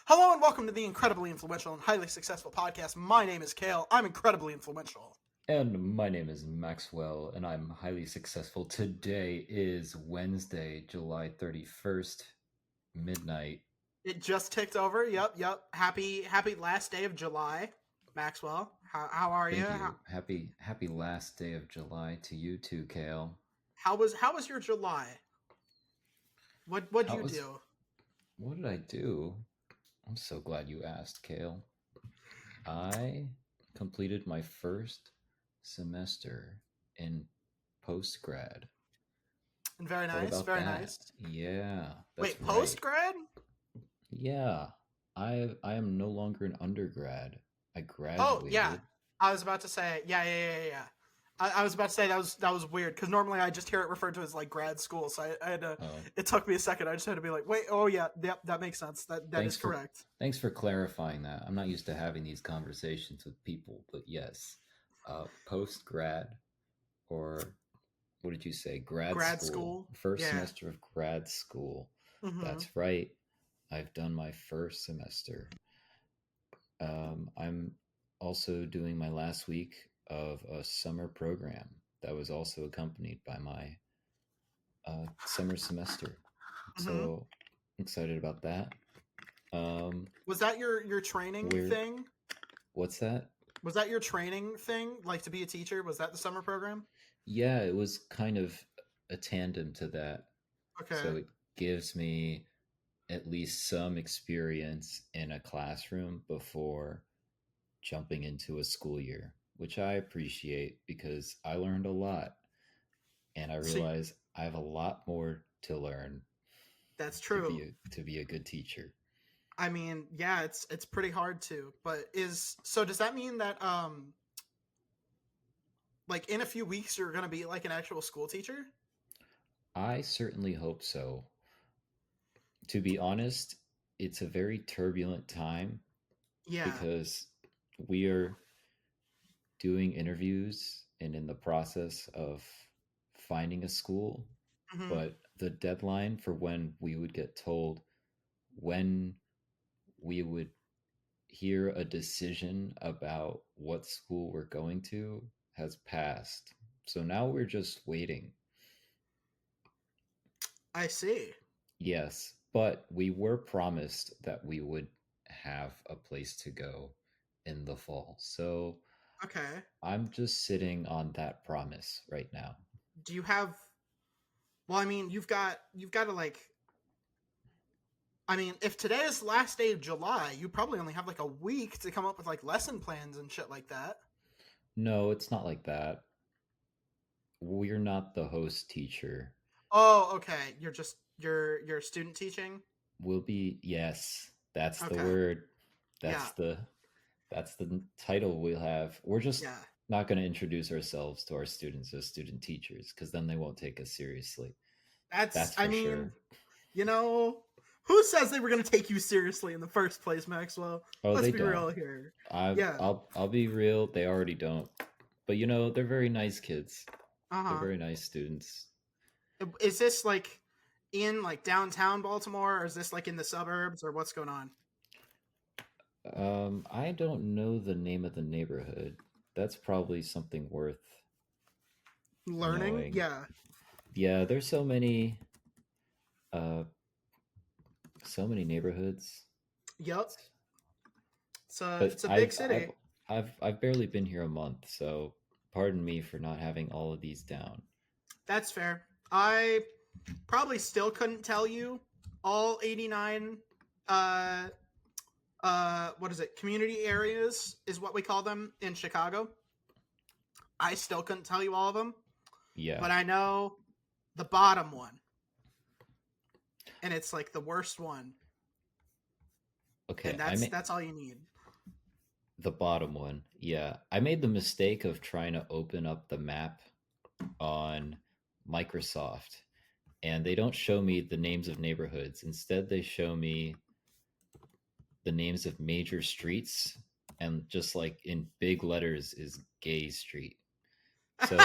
Hello and welcome to the incredibly influential and highly successful podcast. My name is Kale. I'm incredibly influential. And my name is Maxwell, and I'm highly successful. Today is Wednesday, July 31st, midnight. It just ticked over. Yep. Happy last day of July, Maxwell. How are you? Thank you. Happy last day of July to you too, Kale. How was your July? What'd How you was do? what did I do? I'm so glad you asked, Kale. I completed my first semester in post grad. Very What nice, about very that? nice. Yeah, that's Wait, right. post grad? Yeah. I am no longer an undergrad. I Oh yeah, graduated. I was about to say yeah. I was about to say that was weird because normally I just hear it referred to as like grad school, so I had to. Oh, It took me a second. I just had to be like, wait, oh yeah, yep, that makes sense. That is thanks for correct. thanks for clarifying that. I'm not used to having these conversations with people, but yes, post grad, or what did you say? Grad Grad school. school, First yeah. semester of grad school. Mm-hmm. That's right. I've done my first semester. I'm also doing my last week of a summer program that was also accompanied by my summer semester. Mm-hmm. So excited about that. Um, Was that your training we're thing? What's that? Was that your training thing, like to be a teacher? Was that the summer program? Yeah, it was kind of a tandem to that. Okay. So it gives me at least some experience in a classroom before jumping into a school year, which I appreciate because I learned a lot and I So realize I have a lot more to learn that's to true. be a good teacher. I mean, yeah, it's pretty hard to. But is so does that mean that like in a few weeks you're gonna be like an actual school teacher? I certainly hope so. To be honest, it's a very turbulent time Yeah. because we are doing interviews and in the process of finding a school, Mm-hmm. but the deadline for when we would get told when we would hear a decision about what school we're going to has passed. So now we're just waiting. I see. Yes, but we were promised that we would have a place to go in the fall. So Okay. I'm just sitting on that promise right now. Do you have? Well, I mean, you've got to like. I mean, if today is the last day of July, you probably only have like a week to come up with like lesson plans and shit like that. No, it's not like that. We're not the host teacher. Oh, okay. You're student teaching. We'll be, yes, that's the Okay. word. Yeah. That's the that's the title we'll have. We're just Yeah. not going to introduce ourselves to our students as student teachers because then they won't take us seriously. That's. That's I for mean, sure. you know, who says they were gonna take you seriously in the first place, Maxwell? Oh, Let's they be don't. real here. I Yeah. I'll be real. They already don't. But they're very nice kids. Uh They're huh. very nice students. Is this like in like downtown Baltimore, or is this like in the suburbs, or what's going on? I don't know the name of the neighborhood. That's probably something worth Learning. knowing. Yeah. Yeah, there's uh so many neighborhoods. Yep. It's, but It's a big city. I've barely been here a month, so pardon me for not having all of these down. That's fair. I probably still couldn't tell you all 89 uh what is it? Community areas is what we call them in Chicago. I still couldn't tell you all of them, Yeah. but I know the bottom one, and it's like the worst one, and Okay, that's all you need. the bottom one. Yeah. I made the mistake of trying to open up the map on Microsoft and they don't show me the names of neighborhoods. Instead, they show me the names of major streets and just like in big letters is Gay Street. So,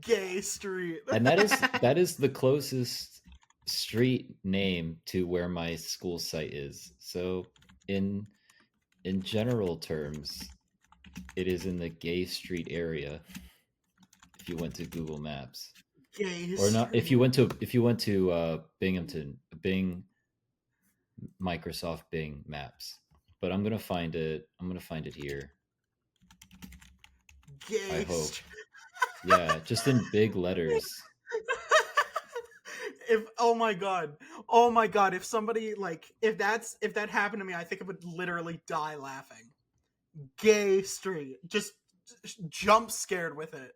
Gay Street. and that is the closest. street name to where my school site is. So in general terms, it is in the Gay Street area if you went to Google Maps. Gay Or not Street. if you went to Binghamton, Bing Microsoft Bing Maps. But I'm going to find it. I'm going to find it here. I Gay hope. Street. Yeah, just in big letters. If oh my god, if somebody like if that happened to me, I think I would literally die laughing. Gay Street, just jump scared with it.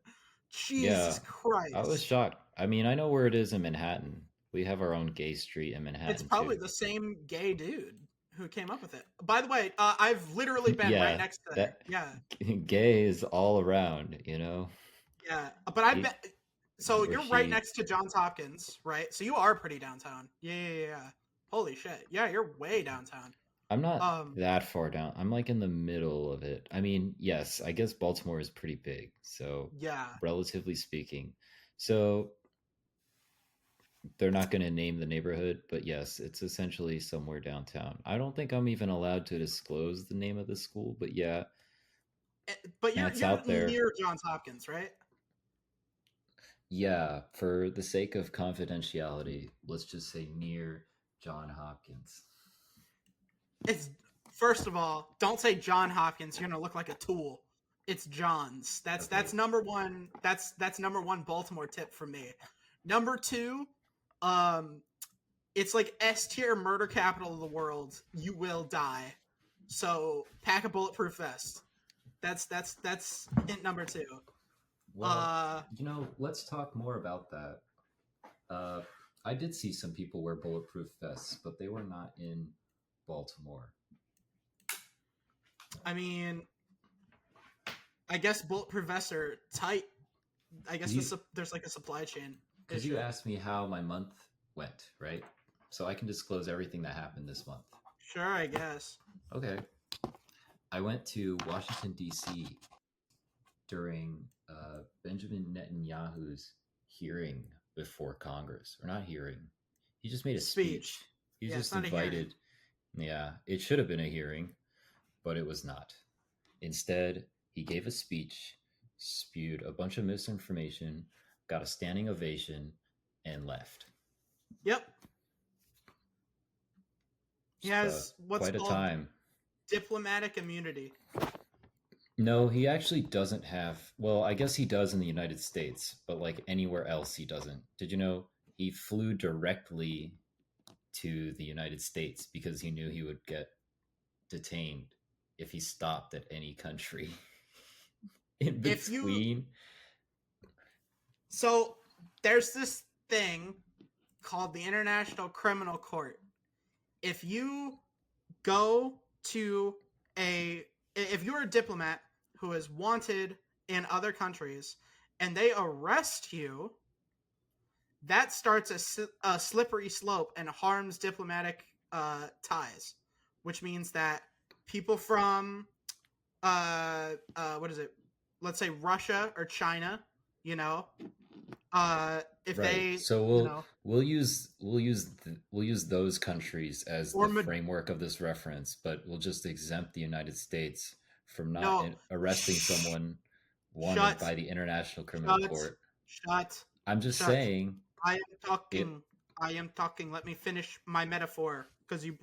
Jesus Yeah, I was Christ. shocked. I mean, I know where it is in Manhattan. We have our own gay street in It's Manhattan probably too. the same gay dude who came up with it. By the way, I've literally been right Yeah, next to there. that Yeah, gay is all around, you know. yeah. But I've been. He So or you're right she. next to Johns Hopkins, right? So you are pretty downtown. Yeah, yeah, yeah. Yeah. Holy shit. Yeah, you're way downtown. I'm not Um, that far down. I'm like in the middle of it. I mean, yes, I guess Baltimore is pretty big, so yeah. relatively speaking. So they're not going to name the neighborhood, but yes, it's essentially somewhere downtown. I don't think I'm even allowed to disclose the name of the school, but yeah, But you're that's you're out there. near Johns Hopkins, right? Yeah, for the sake of confidentiality, let's just say near John Hopkins. It's first of all, don't say John Hopkins. You're gonna look like a tool. It's John's. That's Okay. number one. That's number one Baltimore tip from me. Number two, um, it's like S tier murder capital of the world. You will die. So pack a bulletproof vest. That's hint number two. Well, Uh, let's talk more about that. Uh, I did see some people wear bulletproof vests, but they were not in Baltimore. I mean, I guess bulletproof vests are tight. I Because guess you, there's like a supply chain because you issue. asked me how my month went, right? So I can disclose everything that happened this month. Sure, I guess. Okay. I went to Washington, D.C. during Benjamin Netanyahu's hearing before Congress. Or not hearing. He just made a speech. Speech. He Yeah, it's just not a hearing. invited. Yeah, it should have been a hearing, but it was not. Instead, he gave a speech, spewed a bunch of misinformation, got a standing ovation, and left. Yep. He Just has what's quite a called time. diplomatic immunity. No, he actually doesn't have. Well, I guess he does in the United States, but like anywhere else, he doesn't. Did you know he flew directly to the United States because he knew he would get detained if he stopped at any country in If you between? so there's this thing called the International Criminal Court. If you go to a if you're a diplomat who is wanted in other countries and they arrest you, that starts a slippery slope and harms diplomatic ties, which means that people from what is it? Let's say Russia or China, you know, if Right. they, So you know, we'll use those countries as or the framework of this reference, but we'll just exempt the United States from not no, arresting someone wanted shut, by the International Criminal shut, Court. shut, I'm just shut. saying I am it. talking. I am talking. Let me finish my metaphor because you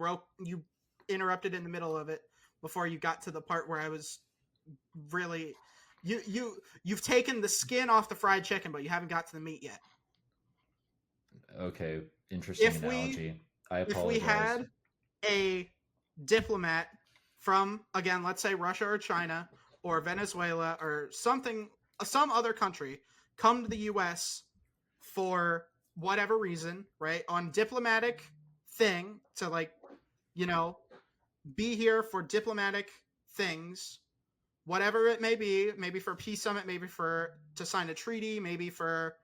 interrupted in the middle of it before you got to the part where I was really you've taken the skin off the fried chicken, but you haven't got to the meat yet. Okay, interesting If we analogy. I if we apologize. had a diplomat from, again, let's say Russia or China or Venezuela or something, some other country, come to the US for whatever reason, right, on diplomatic thing to, like, you know, be here for diplomatic things, whatever it may be, maybe for a peace summit, maybe for to sign a treaty, maybe for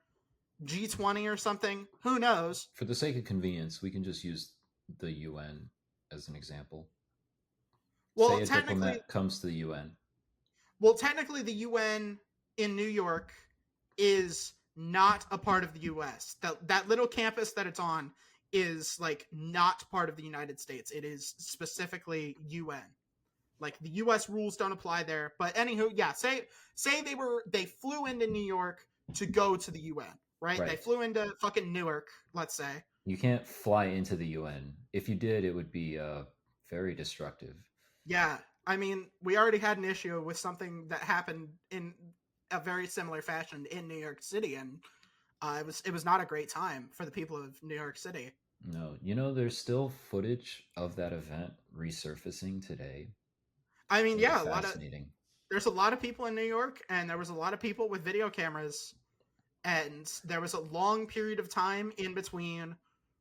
G20 or something, who knows. For the sake of convenience, we can just use the UN as an example. well Say a technically diplomat comes to the UN. Technically, the UN in New York is not a part of the US. That little campus that it's on is like not part of the United States. It is specifically UN. Like the U.S. rules don't apply there. But anywho, yeah, say they flew into New York to go to the UN, right? They Right. flew into fucking Newark, let's say. You can't fly into the UN. If you did, it would be very destructive. Yeah, I mean, we already had an issue with something that happened in a very similar fashion in New York City, and it was not a great time for the people of New York City. No, there's still footage of that event resurfacing today. I mean, Very yeah, fascinating. there's a lot of people in New York, and there was a lot of people with video cameras, and there was a long period of time in between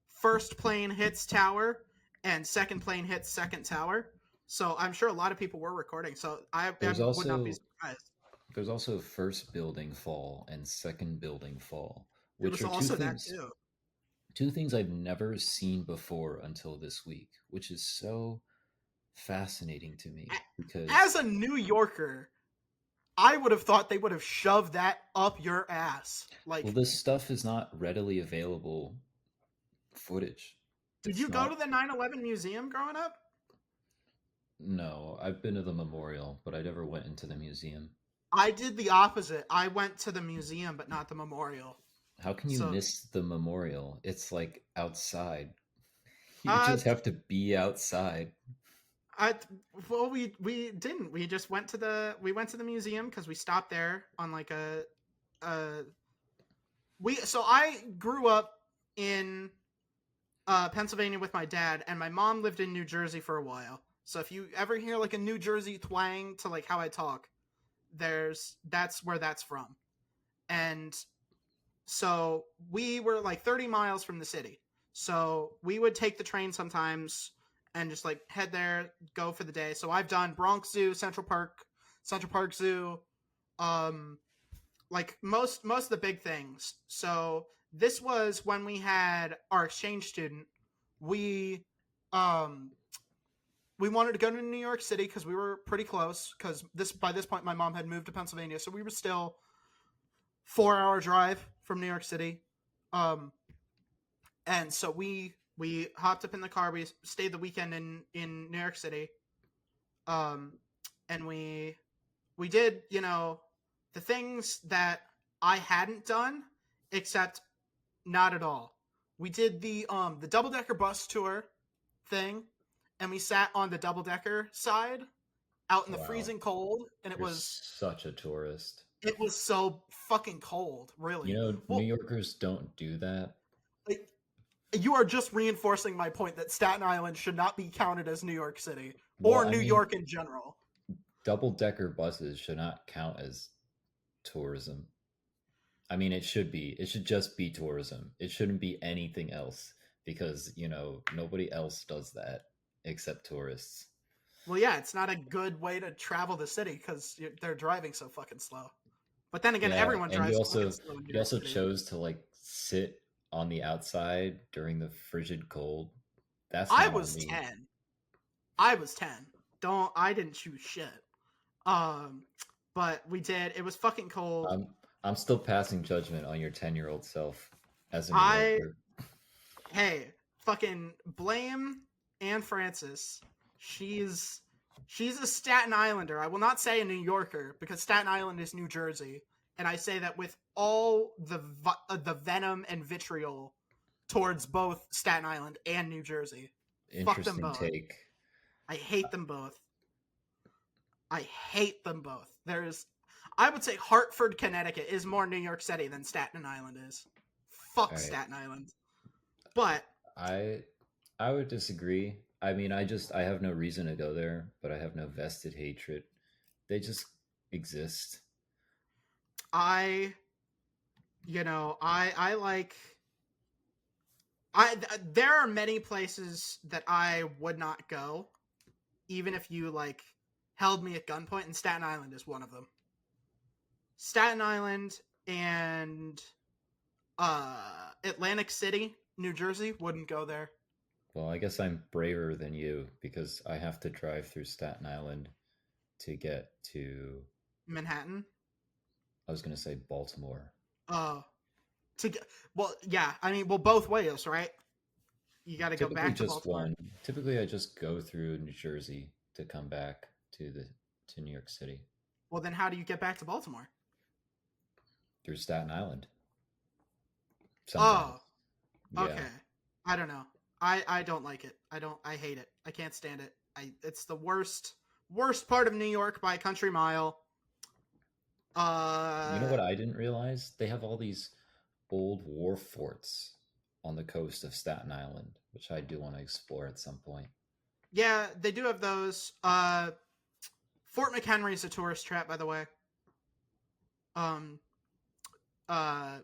first plane hits tower and second plane hits second tower. So I'm sure a lot of people were recording. So I There's would not be also surprised. there's also first building fall and second building fall, There which was are also that too. two things I've never seen before until this week, which is so fascinating to me As because a New Yorker, I would have thought they would have shoved that up your ass. well, Like, this stuff is not readily available footage. did It's you go to not. the 9/11 museum growing up? No, I've been to the memorial, but I never went into the museum. I did the opposite. I went to the museum, but not the memorial. How can you So, miss the memorial? It's like outside. You uh, just have to be outside. I well, we didn't. We went to the museum because we stopped there on like a we. So I grew up in Pennsylvania with my dad, and my mom lived in New Jersey for a while. So if you ever hear like a New Jersey twang to like how I talk, that's where that's from. And so we were like 30 miles from the city. So we would take the train sometimes and just like head there, go for the day. So I've done Bronx Zoo, Central Park Zoo, um, like most of the big things. So this was when we had our exchange student. We um we wanted to go to New York City because we were pretty close. Because by this point my mom had moved to Pennsylvania, so we were still 4 hour drive from New York City. Um, and so we hopped up in the car. We stayed the weekend in New York City. Um, and we did the things that I hadn't done, except not at all. We did the double decker bus tour thing, and we sat on the double decker side out in the Wow. freezing cold, and it You're was such a tourist. it was so fucking cold, really. New Well, Yorkers don't do that. like, you are just reinforcing my point that Staten Island should not be counted as New York City Well, or I New mean, York in general. double decker buses should not count as tourism. I mean, it should be. It should just be tourism. It shouldn't be anything else because, nobody else does that except tourists. Well, yeah, it's not a good way to travel the city because they're driving so fucking slow. But then again, Yeah, everyone and drives fucking slow in New you York also City. chose to like sit on the outside during the frigid cold. That's I not on was me. 10. I was 10. I didn't choose shit. Um, but we did. It was fucking cold. I'm I'm still passing judgment on your 10-year-old self as a New I Yorker. Hey, fucking blame Anne Francis. She's she's a Staten Islander. I will not say a New Yorker because Staten Island is New Jersey, and I say that with all the venom and vitriol towards both Staten Island and New Jersey. Fuck them Interesting both. take. I hate them both. I hate them both. I would say Hartford, Connecticut is more New York City than Staten Island is. All Fuck right. Staten Island. But I I would disagree. I mean, I have no reason to go there, but I have no vested hatred. They just exist. I I like I there are many places that I would not go even if you like held me at gunpoint, and Staten Island is one of them. Staten Island and Atlantic City, New Jersey, wouldn't go there. Well, I guess I'm braver than you because I have to drive through Staten Island to get to, Manhattan. I was going to say Baltimore. Uh to get, well, yeah, I mean, well, both ways, right? You got to go Typically back to just Baltimore. one. Typically I just go through New Jersey to come back to New York City Well, then how do you get back to Baltimore? through Staten Island. Sometimes. Oh, Yeah. okay. I don't know. I don't like it. I hate it. I can't stand it. It's the worst part of New York by a country mile. You know what Uh I didn't realize? They have all these old war forts on the coast of Staten Island, which I do want to explore at some point. yeah, they do have those. Fort McHenry is a tourist trap, by the way. Um uh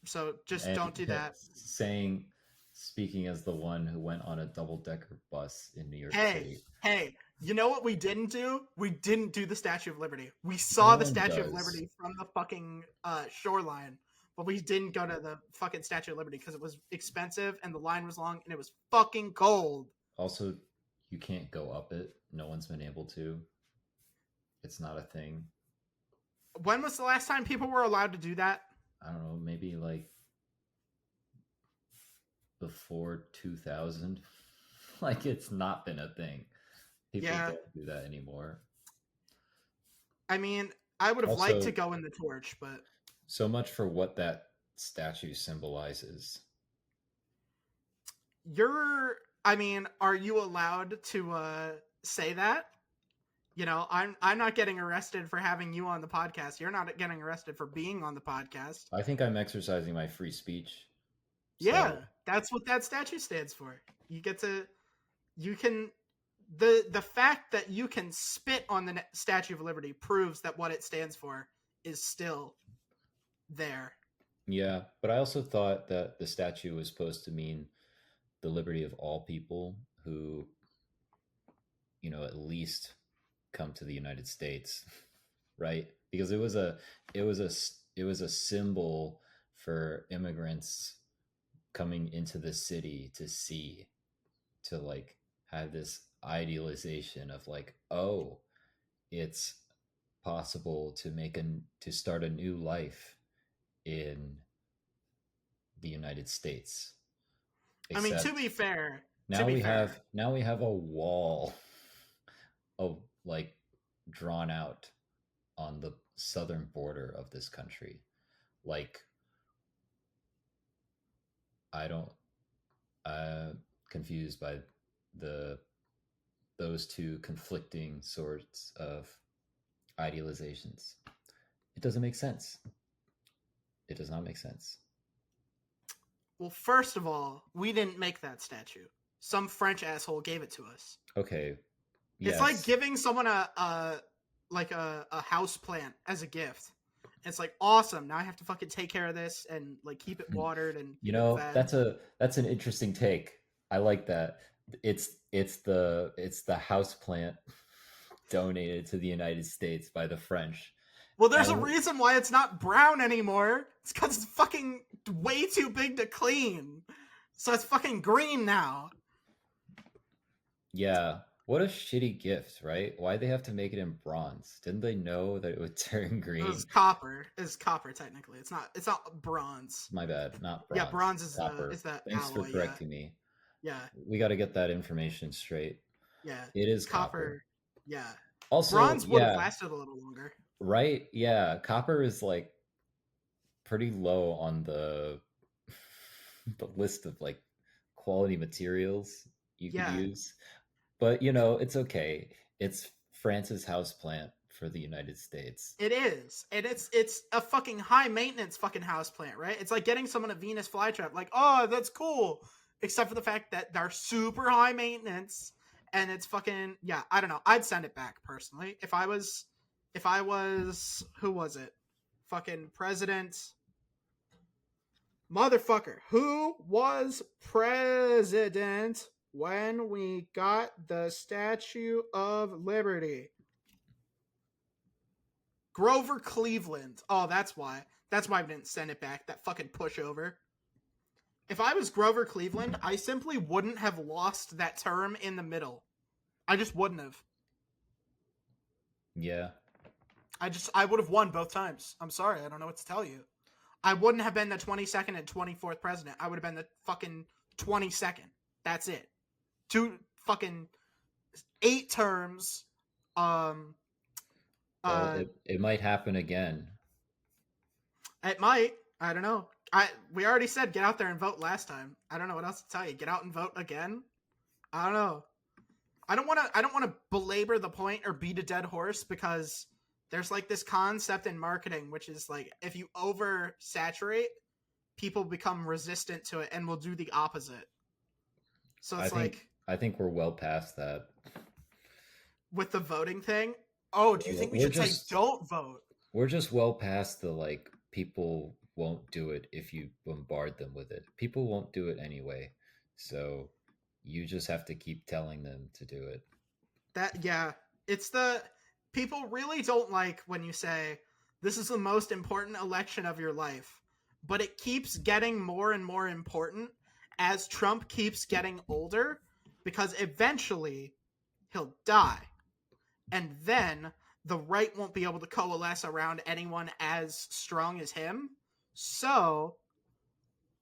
so just And don't do that. saying, speaking as the one who went on a double decker bus in New York Hey, City, hey, you know what we didn't do? We didn't do the Statue of Liberty. We no saw the one Statue of does. Liberty from the fucking shoreline, but we didn't go to the fucking Statue of Liberty because it was expensive and the line was long and it was fucking cold. Also, you can't go up it. No one's been able to. It's not a thing. When was the last time people were allowed to do that? I don't know, maybe like before 2000. Like it's not been a thing. People Yeah, don't do that anymore. I mean, I would have liked to Also, go in the torch, but so much for what that statue symbolizes. I mean, are you allowed to say that? You know, I'm not getting arrested for having you on the podcast. You're not getting arrested for being on the podcast. I think I'm exercising my free speech. Yeah, So, that's what that statue stands for. You get to you can the fact that you can spit on the Statue of Liberty proves that what it stands for is still there. yeah, but I also thought that the statue was supposed to mean the liberty of all people who, at least come to the United States, right? Because it was a symbol for immigrants coming into the city to see, to like have this idealization of like, oh, it's possible to start a new life in the United States. I mean, to Except be fair, to now be we fair, have now we have a wall of like drawn out on the southern border of this country. Like I don't confused by the those two conflicting sorts of idealizations. It doesn't make sense. It does not make sense. well, first of all, we didn't make that statue. Some French asshole gave it to us. Okay. It's like Yes. giving someone a house plant as a gift. It's like awesome. Now I have to fucking take care of this and like keep it watered and You keep it know, fed. that's an interesting take. I like that. It's the house plant donated to the United States by the French. Well, there's a And reason why it's not brown anymore. It's because it's fucking way too big to clean. So it's fucking green now. yeah, what a shitty gift, right? Why'd they have to make it in bronze? Didn't they know that it would turn It was green? copper. It's copper technically. It's not bronze. My bad, not Yeah, bronze. bronze Copper. is the Thanks for alloy. Yeah, correcting me. yeah, We got to get that information straight. yeah. It is copper. Copper. Yeah, Also, bronze would have yeah, lasted a little longer. right? Yeah, copper is like pretty low on the list of like quality materials you could Yeah, use. But it's okay. It's France's houseplant for the United States. it is, and it's a fucking high maintenance fucking house plant, right? It's like getting someone a Venus flytrap. Like, oh, that's cool, except for the fact that they're super high maintenance, and it's fucking yeah. I don't know. I'd send it back personally if I was who was it? Fucking president. Motherfucker, who was president when we got the Statue of Liberty? Grover Cleveland. Oh, that's why. That's why I didn't send it back. That fucking pushover. If I was Grover Cleveland, I simply wouldn't have lost that term in the middle. I just wouldn't have. Yeah. I would have won both times. I'm sorry, I don't know what to tell you. I wouldn't have been the 22nd and 24th president. I would have been the fucking 22nd. That's it. 2 fucking 8 terms. Um, Well, uh, it might happen again. it might. I don't know. We already said get out there and vote last time. I don't know what else to tell you. Get out and vote again. I don't know. I don't want to belabor the point or beat a dead horse, because there's like this concept in marketing which is like, if you oversaturate, people become resistant to it and will do the opposite. So I it's think like I think we're well past that. with the voting thing. Oh, do you We're think we we're should say just don't vote? we're just well past the like people won't do it if you bombard them with it. People won't do it anyway. So you just have to keep telling them to do it. That yeah, it's the people really don't like when you say this is the most important election of your life, but it keeps getting more and more important as Trump keeps getting older, because eventually he'll die, and then the right won't be able to coalesce around anyone as strong as him. So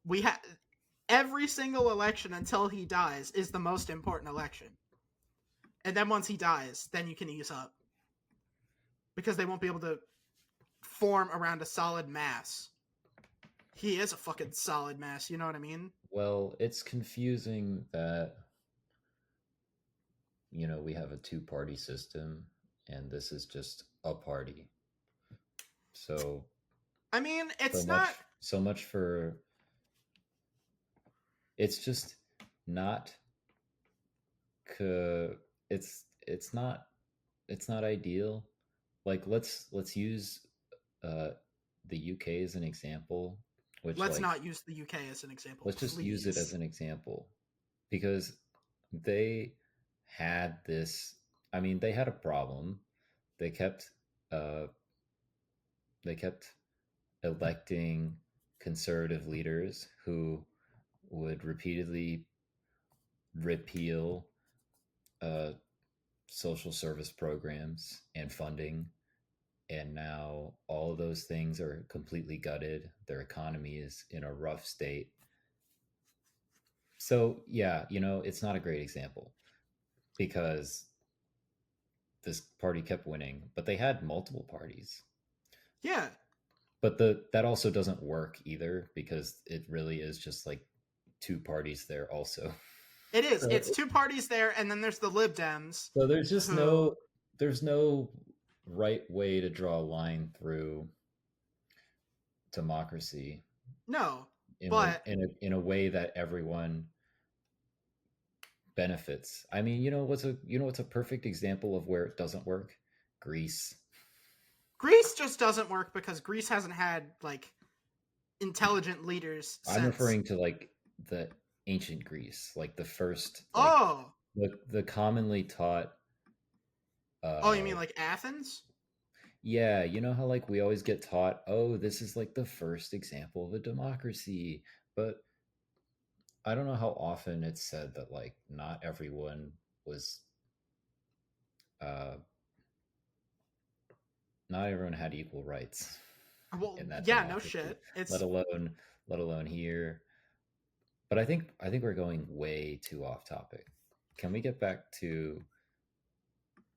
we have every single election until he dies is the most important election, and then once he dies, then you can ease up, because they won't be able to form around a solid mass. He is a fucking solid mass, you know what I mean? Well, it's confusing that we have a two-party system and this is just a party. So I mean, so it's not. much so much for it's just not it's not ideal. Like let's use uh the UK as an example, which Let's like not use the UK as an example, let's just use it as please. an example because they had this I mean they had a problem. They kept uh they kept electing conservative leaders who would repeatedly repeal uh, social service programs and funding. And now all of those things are completely gutted. Their economy is in a rough state. So, yeah, it's not a great example because this party kept winning, but they had multiple parties. Yeah, But that also doesn't work either because it really is just like two parties there also. it is. So It's 2 parties there, and then there's the Lib Dems, so there's just who there's no right way to draw a line through democracy no, in but a way that everyone benefits. I mean, what's a perfect example of where it doesn't work? Greece. Greece just doesn't work because Greece hasn't had like intelligent leaders I'm since. referring to like the ancient Greece, like the first like Oh, the commonly taught oh, you uh mean like Athens? yeah, you know how like we always get taught, oh, this is like the first example of a democracy, but I don't know how often it's said that like not everyone was uh not everyone had equal rights Well, in that yeah, no democracy, shit. let It's alone here. But I think we're going way too off topic. Can we get back to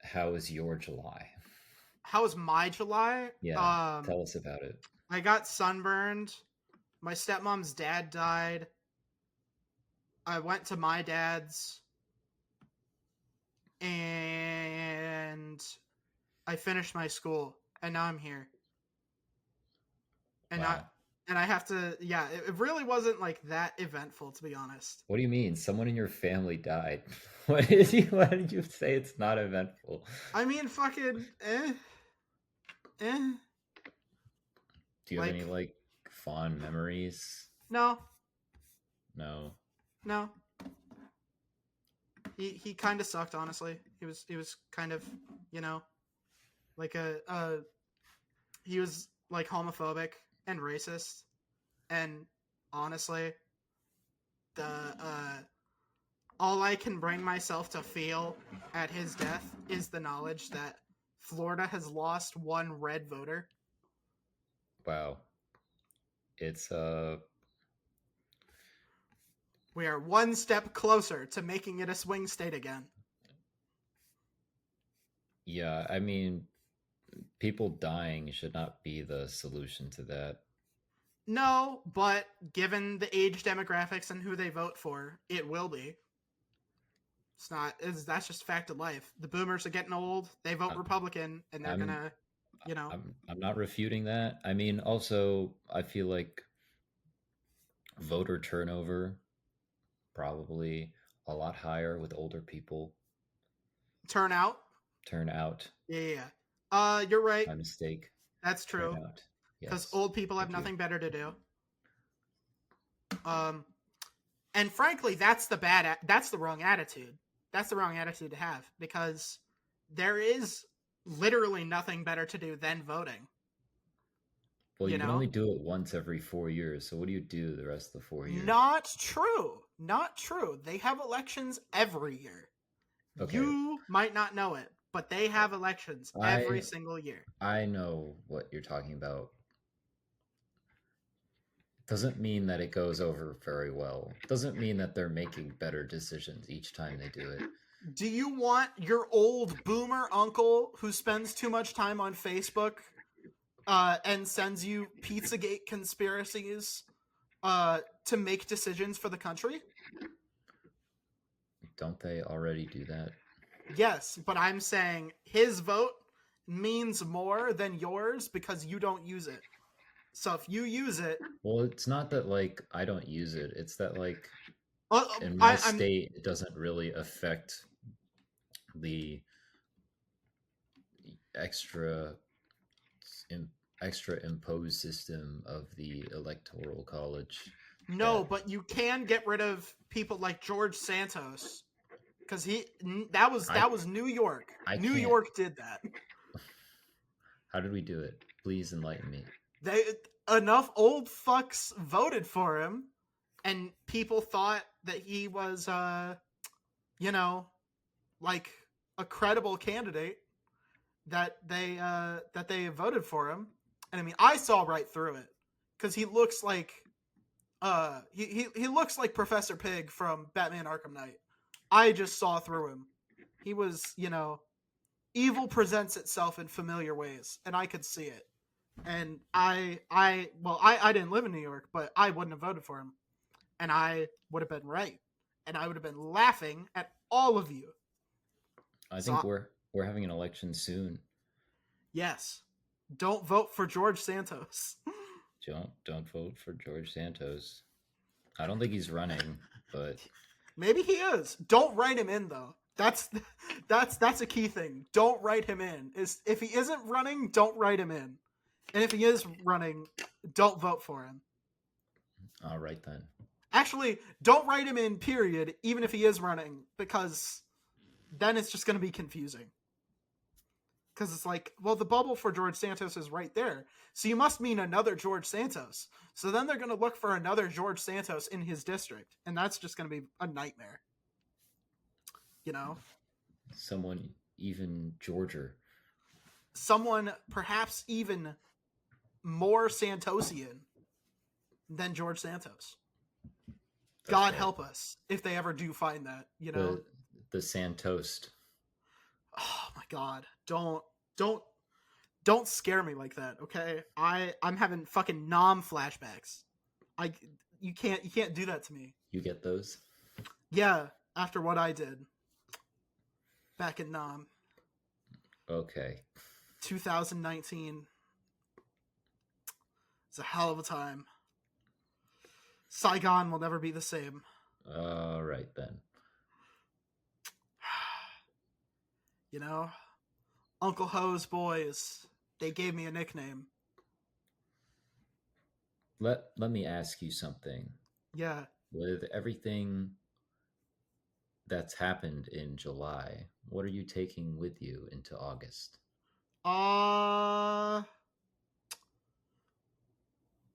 how was your July? how was my July? Yeah, tell us about it. I got sunburned. My stepmom's dad died. I went to my dad's, and I finished my school, and now I'm here. And I Wow. and I have to. Yeah, it really wasn't like that eventful, to be honest. What do you mean? Someone in your family died. Why did you say it's not eventful? I mean, fucking eh. Do you have any Like, like fond memories? no, No. no. He kind of sucked, honestly. He was kind of, you know, like he was like homophobic and racist, and honestly, the all I can bring myself to feel at his death is the knowledge that Florida has lost one red voter. Wow. It's We are one step closer to making it a swing state again. Yeah, I mean, people dying should not be the solution to that. No, but given the age demographics and who they vote for, it will be. It's not. That's just fact of life. The boomers are getting old. They vote I, Republican, and they're I'm gonna, you know, I'm not refuting that. I mean, also, I feel like voter turnover probably a lot higher with older people. turn out. Turnout, Yeah, yeah, yeah. You're right. my mistake. That's true. Turnout. Because Yes. old people have Thank you. nothing better to do. Um, and frankly, that's the wrong attitude. That's the wrong attitude to have because there is literally nothing better to do than voting. Well, You you can know, only do it once every 4 years. So what do you do the rest of the 4 years? not true. Not true. They have elections every year. Okay, You might not know it, but they have elections every I single year. I know what you're talking about. Doesn't mean that it goes over very well. Doesn't mean that they're making better decisions each time they do it. Do you want your old boomer uncle who spends too much time on Facebook and sends you Pizzagate conspiracies to make decisions for the country? Don't they already do that? Yes, but I'm saying his vote means more than yours because you don't use it. So if you use it, Well, it's not that like I don't use it. It's that like uh, in my I'm state it doesn't really affect the extra im- extra imposed system of the electoral college no, that but you can get rid of people like George Santos because I that was New York. I New can't. York did that. How did we do it? Please enlighten me. They enough old fucks voted for him, and people thought that he was, you know, like a credible candidate that they voted for him. And I mean, I saw right through it because he looks like he looks like Professor Pig from Batman Arkham Knight. I just saw through him. He was, evil presents itself in familiar ways, and I could see it. And I didn't live in New York, but I wouldn't have voted for him, and I would have been right, and I would have been laughing at all of you. I think So we're having an election soon. yes, don't vote for George Santos. Don't vote for George Santos. I don't think he's running, but Maybe he is. Don't write him in though. That's a key thing. Don't write him in. Is if he isn't running, don't write him in. And if he is running, don't vote for him. all right then. Actually, don't write him in, period, even if he is running, because then it's just going to be confusing. Because it's like, well, the bubble for George Santos is right there. So you must mean another George Santos. So then they're going to look for another George Santos in his district. And that's just going to be a nightmare. You know? Someone even Georger. Someone perhaps even more Santosian than George Santos. That's God right. help us if they ever do find that, you know? The Santost. Oh my god. Don't scare me like that, okay? I'm having fucking nom flashbacks. I you can't do that to me. You get those? Yeah, after what I did back in Nam Okay. 2019. It's a hell of a time. Saigon will never be the same. All right then. You know, Uncle Ho's boys, they gave me a nickname. Let me ask you something. Yeah. With everything that's happened in July, what are you taking with you into August? Uh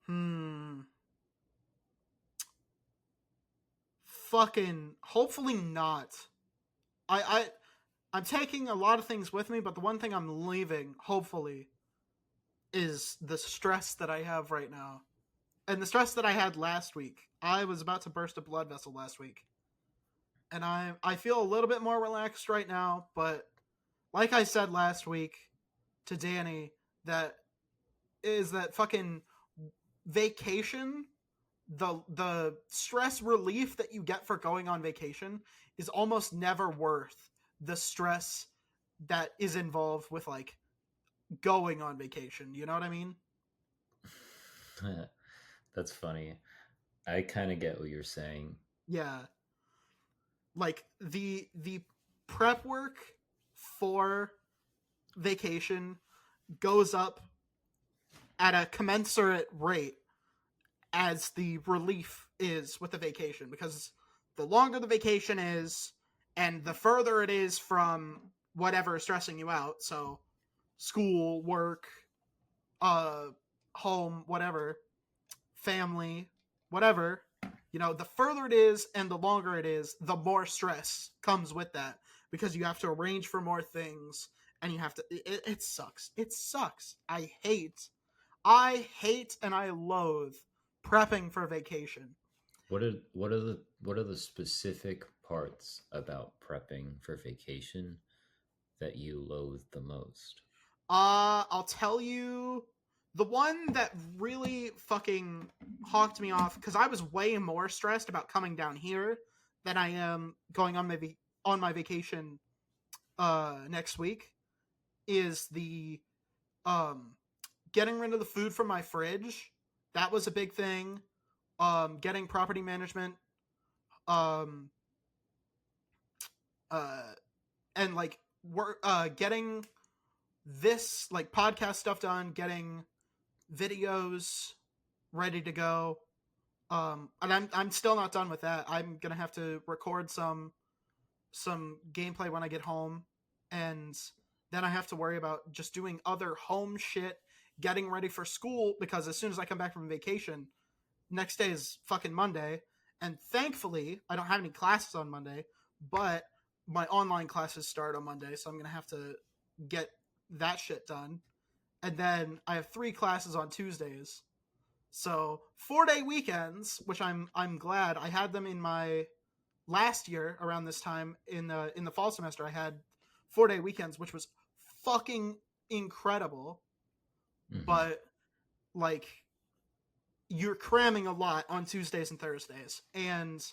hmm. Fucking hopefully not. I I'm taking a lot of things with me, but the one thing I'm leaving, hopefully, is the stress that I have right now. And the stress that I had last week, I was about to burst a blood vessel last week. And I feel a little bit more relaxed right now, but like I said last week to Danny, that is that fucking vacation, the stress relief that you get for going on vacation is almost never worth the stress that is involved with like going on vacation. You know what I mean? That's funny. I kind of get what you're saying. Yeah. Like the prep work for vacation goes up at a commensurate rate as the relief is with the vacation, because the longer the vacation is and the further it is from whatever is stressing you out, so school, work, uh home, whatever, family, whatever, the further it is and the longer it is, the more stress comes with that, because you have to arrange for more things, and you have to it sucks. It sucks. I hate and I loathe prepping for vacation. What are the specific parts about prepping for vacation that you loathe the most? I'll tell you the one that really fucking hawked me off, because I was way more stressed about coming down here than I am going on my vacation next week, is the um getting rid of the food from my fridge. That was a big thing. Getting property management, um uh and like we're getting this like podcast stuff done, getting videos ready to go. And I'm still not done with that. I'm gonna have to record some gameplay when I get home, and then I have to worry about just doing other home shit, getting ready for school, because as soon as I come back from vacation, next day is fucking Monday, and thankfully I don't have any classes on Monday, but my online classes start on Monday, so I'm gonna have to get that shit done. And then I have 3 classes on Tuesdays. So 4-day weekends, which I'm glad I had them in my last year around this time in the fall semester. I had 4-day weekends, which was fucking incredible. Hmm. But like, you're cramming a lot on Tuesdays and Thursdays, and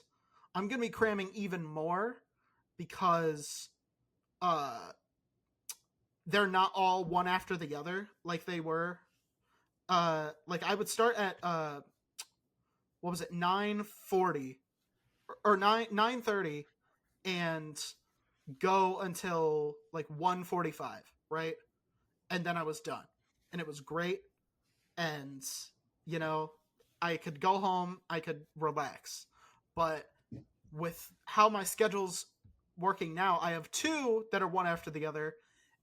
I'm gonna be cramming even more because uh they're not all one after the other like they were. Like I would start at what was it, 9:40 or 9:30, and go until like 1:45, right? And then I was done, and it was great. And you know, I could go home, I could relax. But with how my schedule's working now, I have two that are one after the other,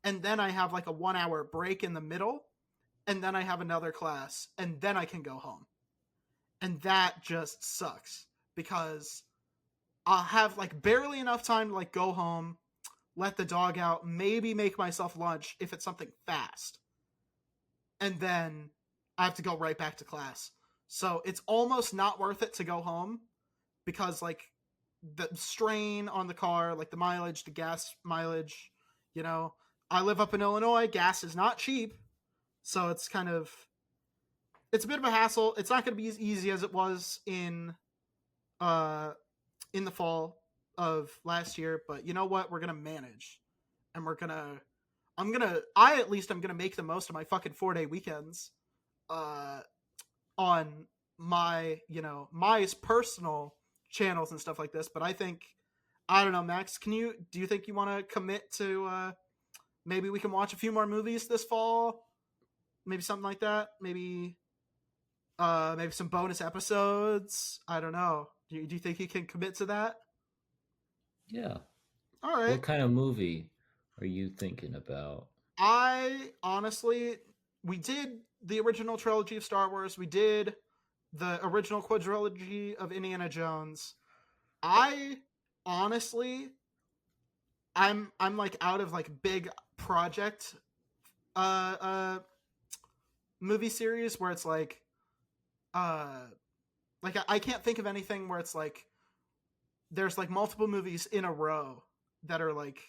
and then I have like a 1 hour break in the middle, and then I have another class, and then I can go home. And that just sucks, because I'll have like barely enough time to like go home, let the dog out, maybe make myself lunch if it's something fast, and then I have to go right back to class. So it's almost not worth it to go home, because like the strain on the car, like the mileage, the gas mileage, you know, I live up in Illinois, gas is not cheap, so it's a bit of a hassle. It's not going to be as easy as it was uh in the fall of last year, but you know what? We're going to manage, and I at least I'm going to make the most of my fucking 4-day weekends uh on my personal channels and stuff like this. But I don't know, Max, do you think you want to commit to maybe we can watch a few more movies this fall, maybe something like that, maybe some bonus episodes, I don't know. Do you think you can commit to that? Yeah. All right. What kind of movie are you thinking about? I honestly, we did the original trilogy of Star Wars, we did the original quadrilogy of Indiana Jones. I honestly, I'm like out of like big project uh uh movie series where it's like uh like I can't think of anything where it's like there's like multiple movies in a row that are like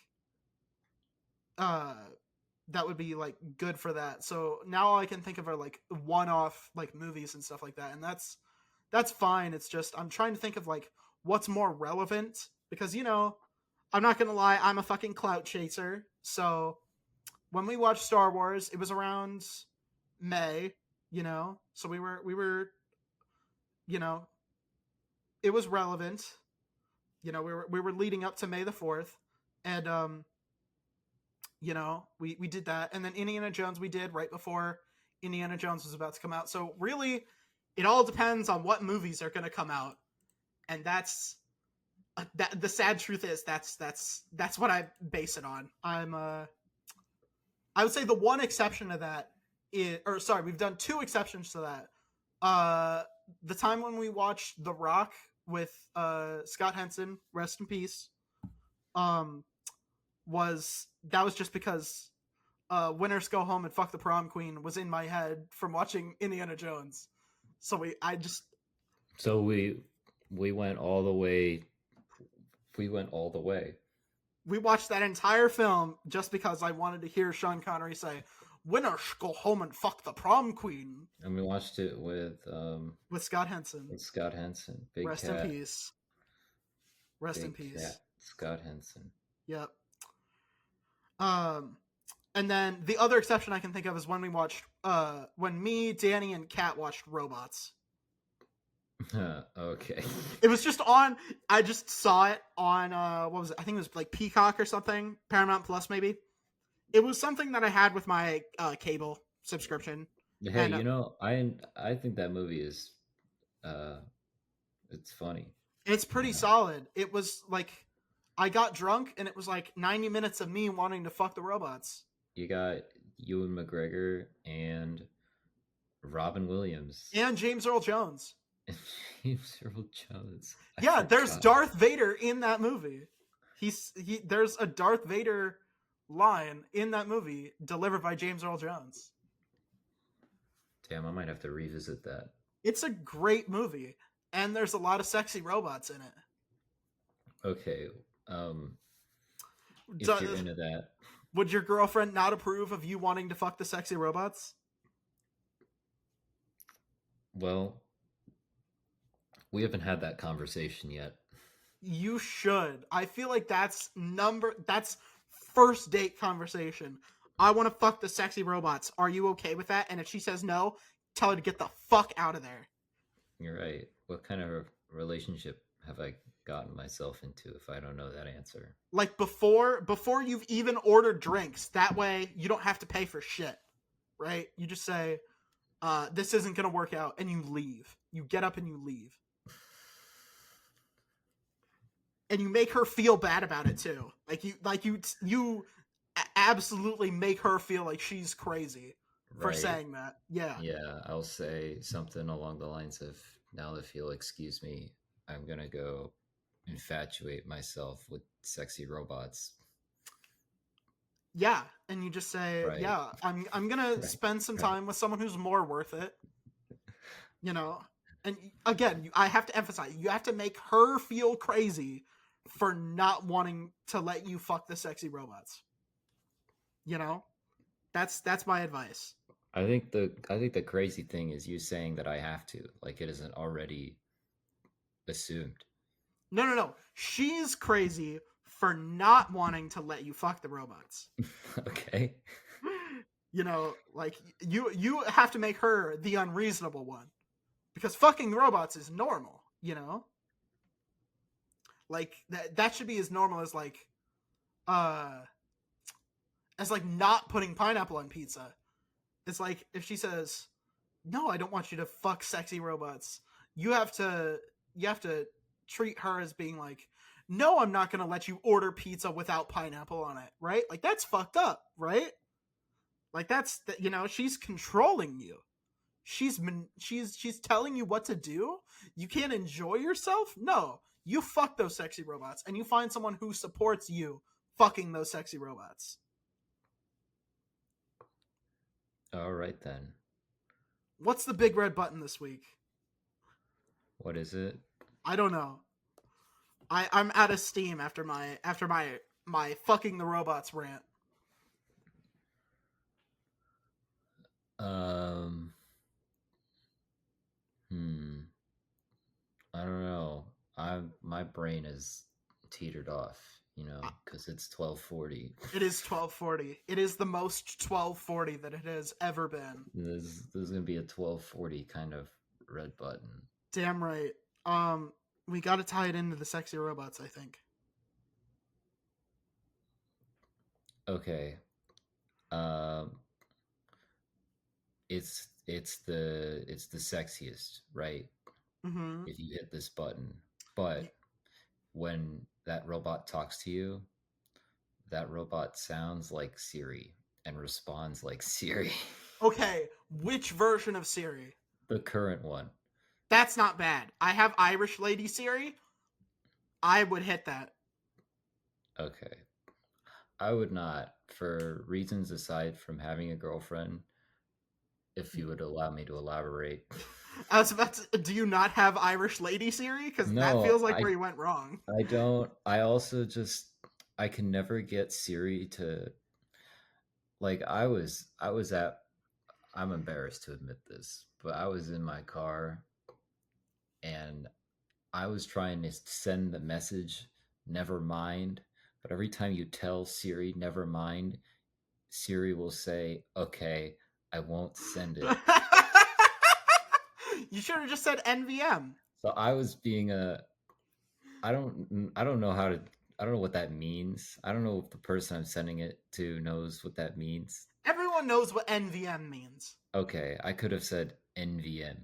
uh that would be like good for that. So now all I can think of are like one-off like movies and stuff like that, and that's fine. It's just I'm trying to think of like what's more relevant because I'm not gonna lie, I'm a fucking clout chaser. So when we watched Star Wars, it was around May, so we were you know it was relevant. We were leading up to May the 4th, and we did that, and then Indiana Jones we did right before Indiana Jones was about to come out. So really, it all depends on what movies are going to come out, and that the sad truth is that's what I base it on. I would say the one exception to that is, or sorry, we've done two exceptions to that. The time when we watched The Rock with Scott Henson, rest in peace, um, was just because Winners Go Home and Fuck the Prom Queen was in my head from watching Indiana Jones. So So we went all the way. We went all the way. we watched that entire film just because I wanted to hear Sean Connery say, "Winners go home and fuck the prom queen," And we watched it with Scott Henson. with Scott Henson, Big Rest in Cat, peace. Rest in Big peace. Cat, Scott Henson. Yep. Um, and then the other exception I can think of is when we watched, when me, Danny, and Kat watched Robots. Okay. It was just on. I just saw it on. What was it? I think it was like Peacock or something, Paramount Plus maybe. It was something that I had with my cable subscription. Hey, And I think that movie is uh it's funny. it's pretty Yeah. solid. It was like I got drunk, and it was like 90 minutes of me wanting to fuck the robots. You got Ewan McGregor and Robin Williams And James Earl Jones. and James Earl Jones. I Yeah, there's forgot. Darth Vader in that movie. There's a Darth Vader line in that movie delivered by James Earl Jones. Damn, I might have to revisit that. It's a great movie, and there's a lot of sexy robots in it. Okay. If Do- you're into that, Would your girlfriend not approve of you wanting to fuck the sexy robots? well, we haven't had that conversation yet. You should. I feel like that's first date conversation. I want to fuck the sexy robots. Are you okay with that? And if she says no, tell her to get the fuck out of there. You're right. What kind of relationship have I gotten myself into if I don't know that answer? Like before you've even ordered drinks. That way you don't have to pay for shit. Right? You just say, this isn't gonna work out, and you leave. You get up and you leave. And you make her feel bad about it too. You absolutely make her feel like she's crazy for Right. saying that. Yeah. Yeah, I'll say something along the lines of, now if you'll excuse me, I'm going to go infatuate myself with sexy robots. Yeah, and you just say, Right. "Yeah, I'm gonna Right. spend some Right. time with someone who's more worth it." And again, I have to emphasize, you have to make her feel crazy for not wanting to let you fuck the sexy robots. That's my advice. I think the crazy thing is you saying that I have to, like it isn't already assumed. No. She's crazy for not wanting to let you fuck the robots. Okay. Like you have to make her the unreasonable one. Because fucking robots is normal, Like that should be as normal as not putting pineapple on pizza. It's like if she says, "No, I don't want you to fuck sexy robots." You have to treat her as being like, "No, I'm not going to let you order pizza without pineapple on it." Right? Like that's fucked up, right? Like she's controlling you. She's telling you what to do. You can't enjoy yourself. No, you fuck those sexy robots, and you find someone who supports you fucking those sexy robots. All right then. What's the big red button this week? What is it? I don't know. I'm out of steam after my fucking the robots rant. Um, hmm. I don't know. My brain is teetered off, because it's 12:40. It is 12:40. It is the most 12:40 that it has ever been. There's gonna be a 12:40 kind of red button. Damn right. Um, we got to tie it into the sexy robots, I think. Okay. Um, it's the sexiest, right? Mm-hmm. If you hit this button, but when that robot talks to you, that robot sounds like Siri and responds like Siri. Okay, which version of Siri? The current one. That's not bad. I have Irish Lady Siri. I would hit that. Okay. I would not, for reasons aside from having a girlfriend, if you would allow me to elaborate. I was about to. Do you not have Irish Lady Siri? Because that No, feels like I where you went wrong. I don't. I also just I can never get Siri to, like, I was at, I'm embarrassed to admit this, but I was in my car and I was trying to send the message never mind, but every time you tell Siri never mind, Siri will say, "Okay, I won't send it." You should have just said NVM. So I was being a I don't know how to I don't know what that means. I don't know if the person I'm sending it to knows what that means. Everyone knows what NVM means. Okay, I could have said NVM.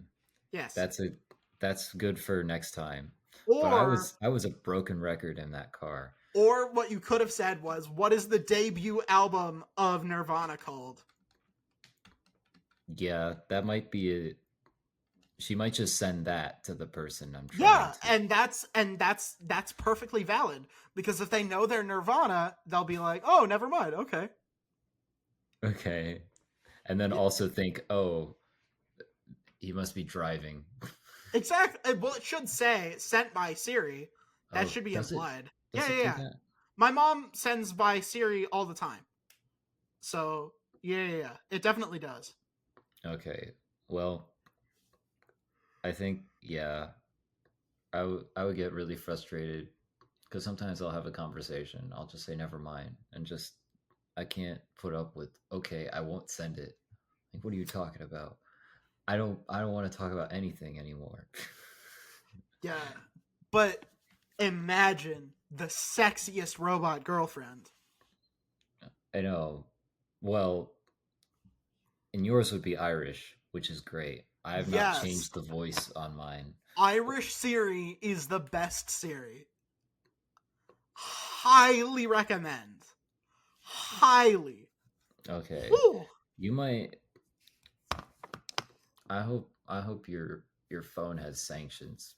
Yes. That's a that's good for next time. But I Or was I was a broken record in that car. or what you could have said was, what is the debut album of Nirvana called? Yeah, that might be it. She might just send that to the person I'm trying Yeah, to. and that's perfectly valid because if they know they're Nirvana, they'll be like, "Oh, never mind. Okay." Okay. And then Yeah, also think, "Oh, he must be driving." exactly. Well, it should say sent by Siri. That Oh, should be does it implied. Yeah, does yeah, it do yeah. that? My mom sends by Siri all the time. So, yeah, yeah, yeah. It definitely does. Okay. Well, I think, yeah, I would get really frustrated because sometimes I'll have a conversation. I'll just say never mind, and just I can't put up with, okay, I won't send it. Like, what are you talking about? I don't want to talk about anything anymore. Yeah. But imagine the sexiest robot girlfriend. I know. Well, and yours would be Irish, which is great. I have not Yes. changed the voice on mine. Irish Siri is the best Siri. Highly recommend. Highly. Okay. Whew. You might I hope your phone has sanctions.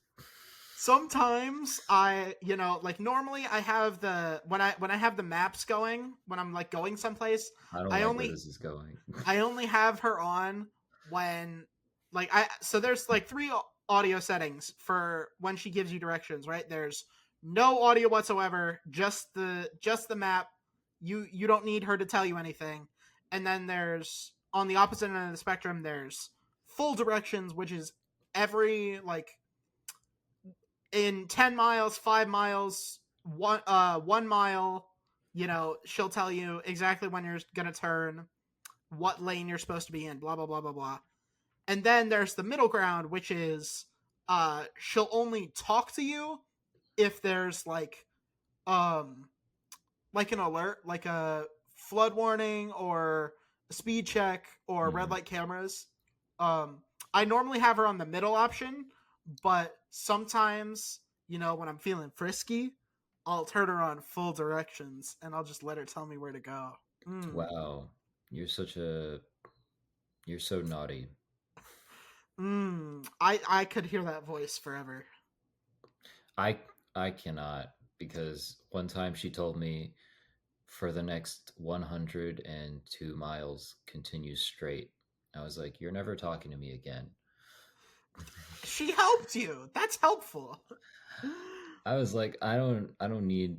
Sometimes like normally I have the when I have the maps going when I'm like going someplace, I don't I like where only this is going. I only have her on when like I so there's like three audio settings for when she gives you directions, right? There's no audio whatsoever, just the map. You don't need her to tell you anything. And then there's on the opposite end of the spectrum there's full directions, which is every like in 10 miles, 5 miles, 1 mile, she'll tell you exactly when you're going to turn, what lane you're supposed to be in, blah blah blah blah blah. And then there's the middle ground, which is she'll only talk to you if there's um like an alert, like a flood warning or a speed check or red Hmm. light cameras. I normally have her on the middle option, but sometimes, when I'm feeling frisky, I'll turn her on full directions and I'll just let her tell me where to go. Mm. Wow. You're such a you're so naughty. I could hear that voice forever. I I cannot, because one time she told me for the next 102 miles continue straight. I was like, "You're never talking to me again." She helped you. That's helpful. I was like, I don't need.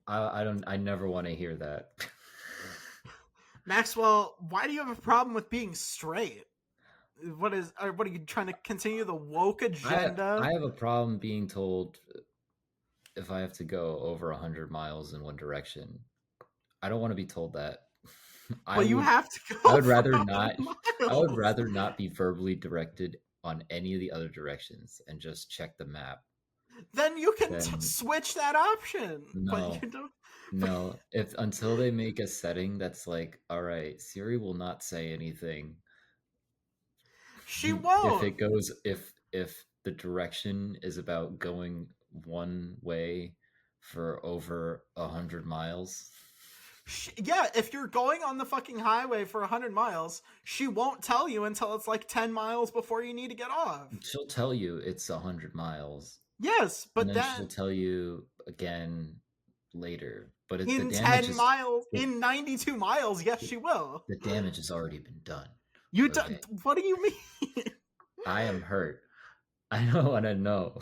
I never want to hear that. Maxwell, why do you have a problem with being straight? What are you trying to continue the woke agenda? I have a problem being told if I have to go over 100 miles in one direction. I don't want to be told that. I But you would have to I go would for rather 100 not I would miles. rather not be verbally directed on any of the other directions and just check the map. Then you can Then switch that option. But no, you don't. But no. If until they make a setting that's like, all right, Siri will not say anything she if won't. it goes if the direction is about going one way for over 100 miles. Yeah, if you're going on the fucking highway for 100 miles, she won't tell you until it's like 10 miles before you need to get off. She'll tell you it's 100 miles, Yes, and but then she'll then tell you again later. But the in damage 10 is miles, in 92 miles, yes, she will. the damage has already been done. You do, Okay, what do you mean? I am hurt. I don't want to know.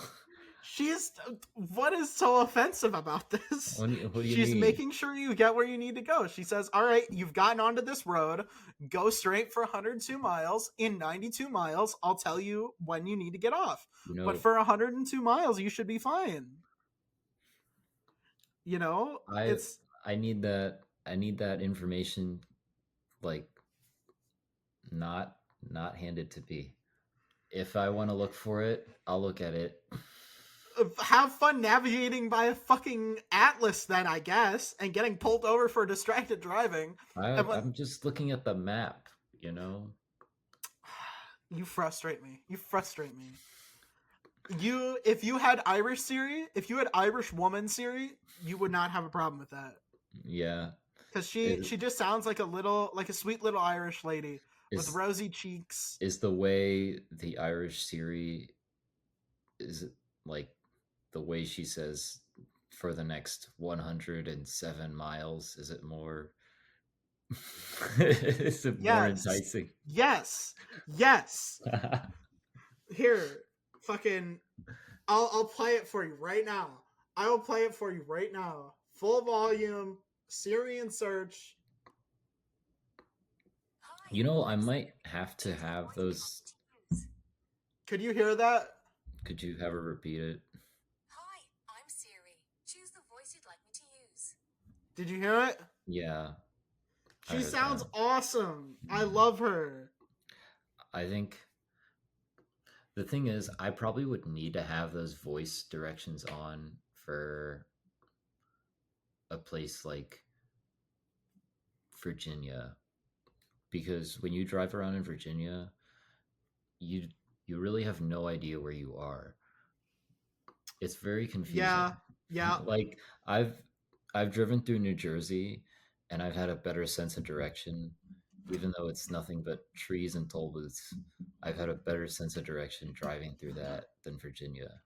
She's what is so offensive about this? What do you She's mean? making sure you get where you need to go. She says, "All right, you've gotten onto this road. Go straight for 102 miles. In 92 miles, I'll tell you when you need to get off. You But know, for 102 miles, you should be fine." You know, I it's I need that. I need that information, like not not handed to me. If I want to look for it, I'll look at it. have fun navigating by a fucking atlas then, I guess, and getting pulled over for distracted driving. And when, I'm just looking at the map, you know. you frustrate me. You frustrate me. If you had Irish Siri, if you had Irish woman Siri, you would not have a problem with that. Yeah, Because is she just sounds like a sweet little Irish lady with is rosy cheeks. is the way the Irish Siri is like the way she says for the next 107 miles? Is it more? Is it more Yes. enticing? Yes. Yes. Here, fucking I'll play it for you right now. I will play it for you right now. Full volume, Siri and search. You know, I might have to have those. Could you hear that? Could you have her repeat it? Hi, I'm Siri. Choose the voice you'd like me to use. Did you hear it? Yeah, I She heard sounds that. awesome. I love her. I think the thing is, I probably would need to have those voice directions on for a place like Virginia, because when you drive around in Virginia, you you really have no idea where you are. It's very Yeah, confusing. yeah. Like I've I've driven through New Jersey and I've had a better sense of direction, even though it's nothing but trees and toll booths. I've had a better sense of direction driving through that than Virginia.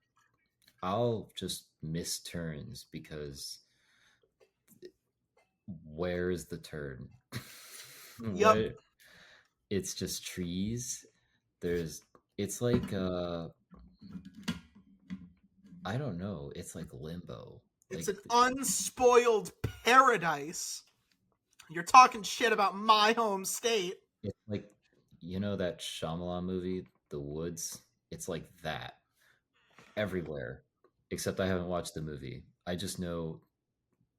I'll just miss turns because where's the turn? Yep. What? It's just trees. There's it's like I don't know. It's like limbo. It's Like an unspoiled paradise. You're talking shit about my home state. it's like you know that Shyamalan movie, The Woods? It's like that everywhere. Except I haven't watched the movie. I just know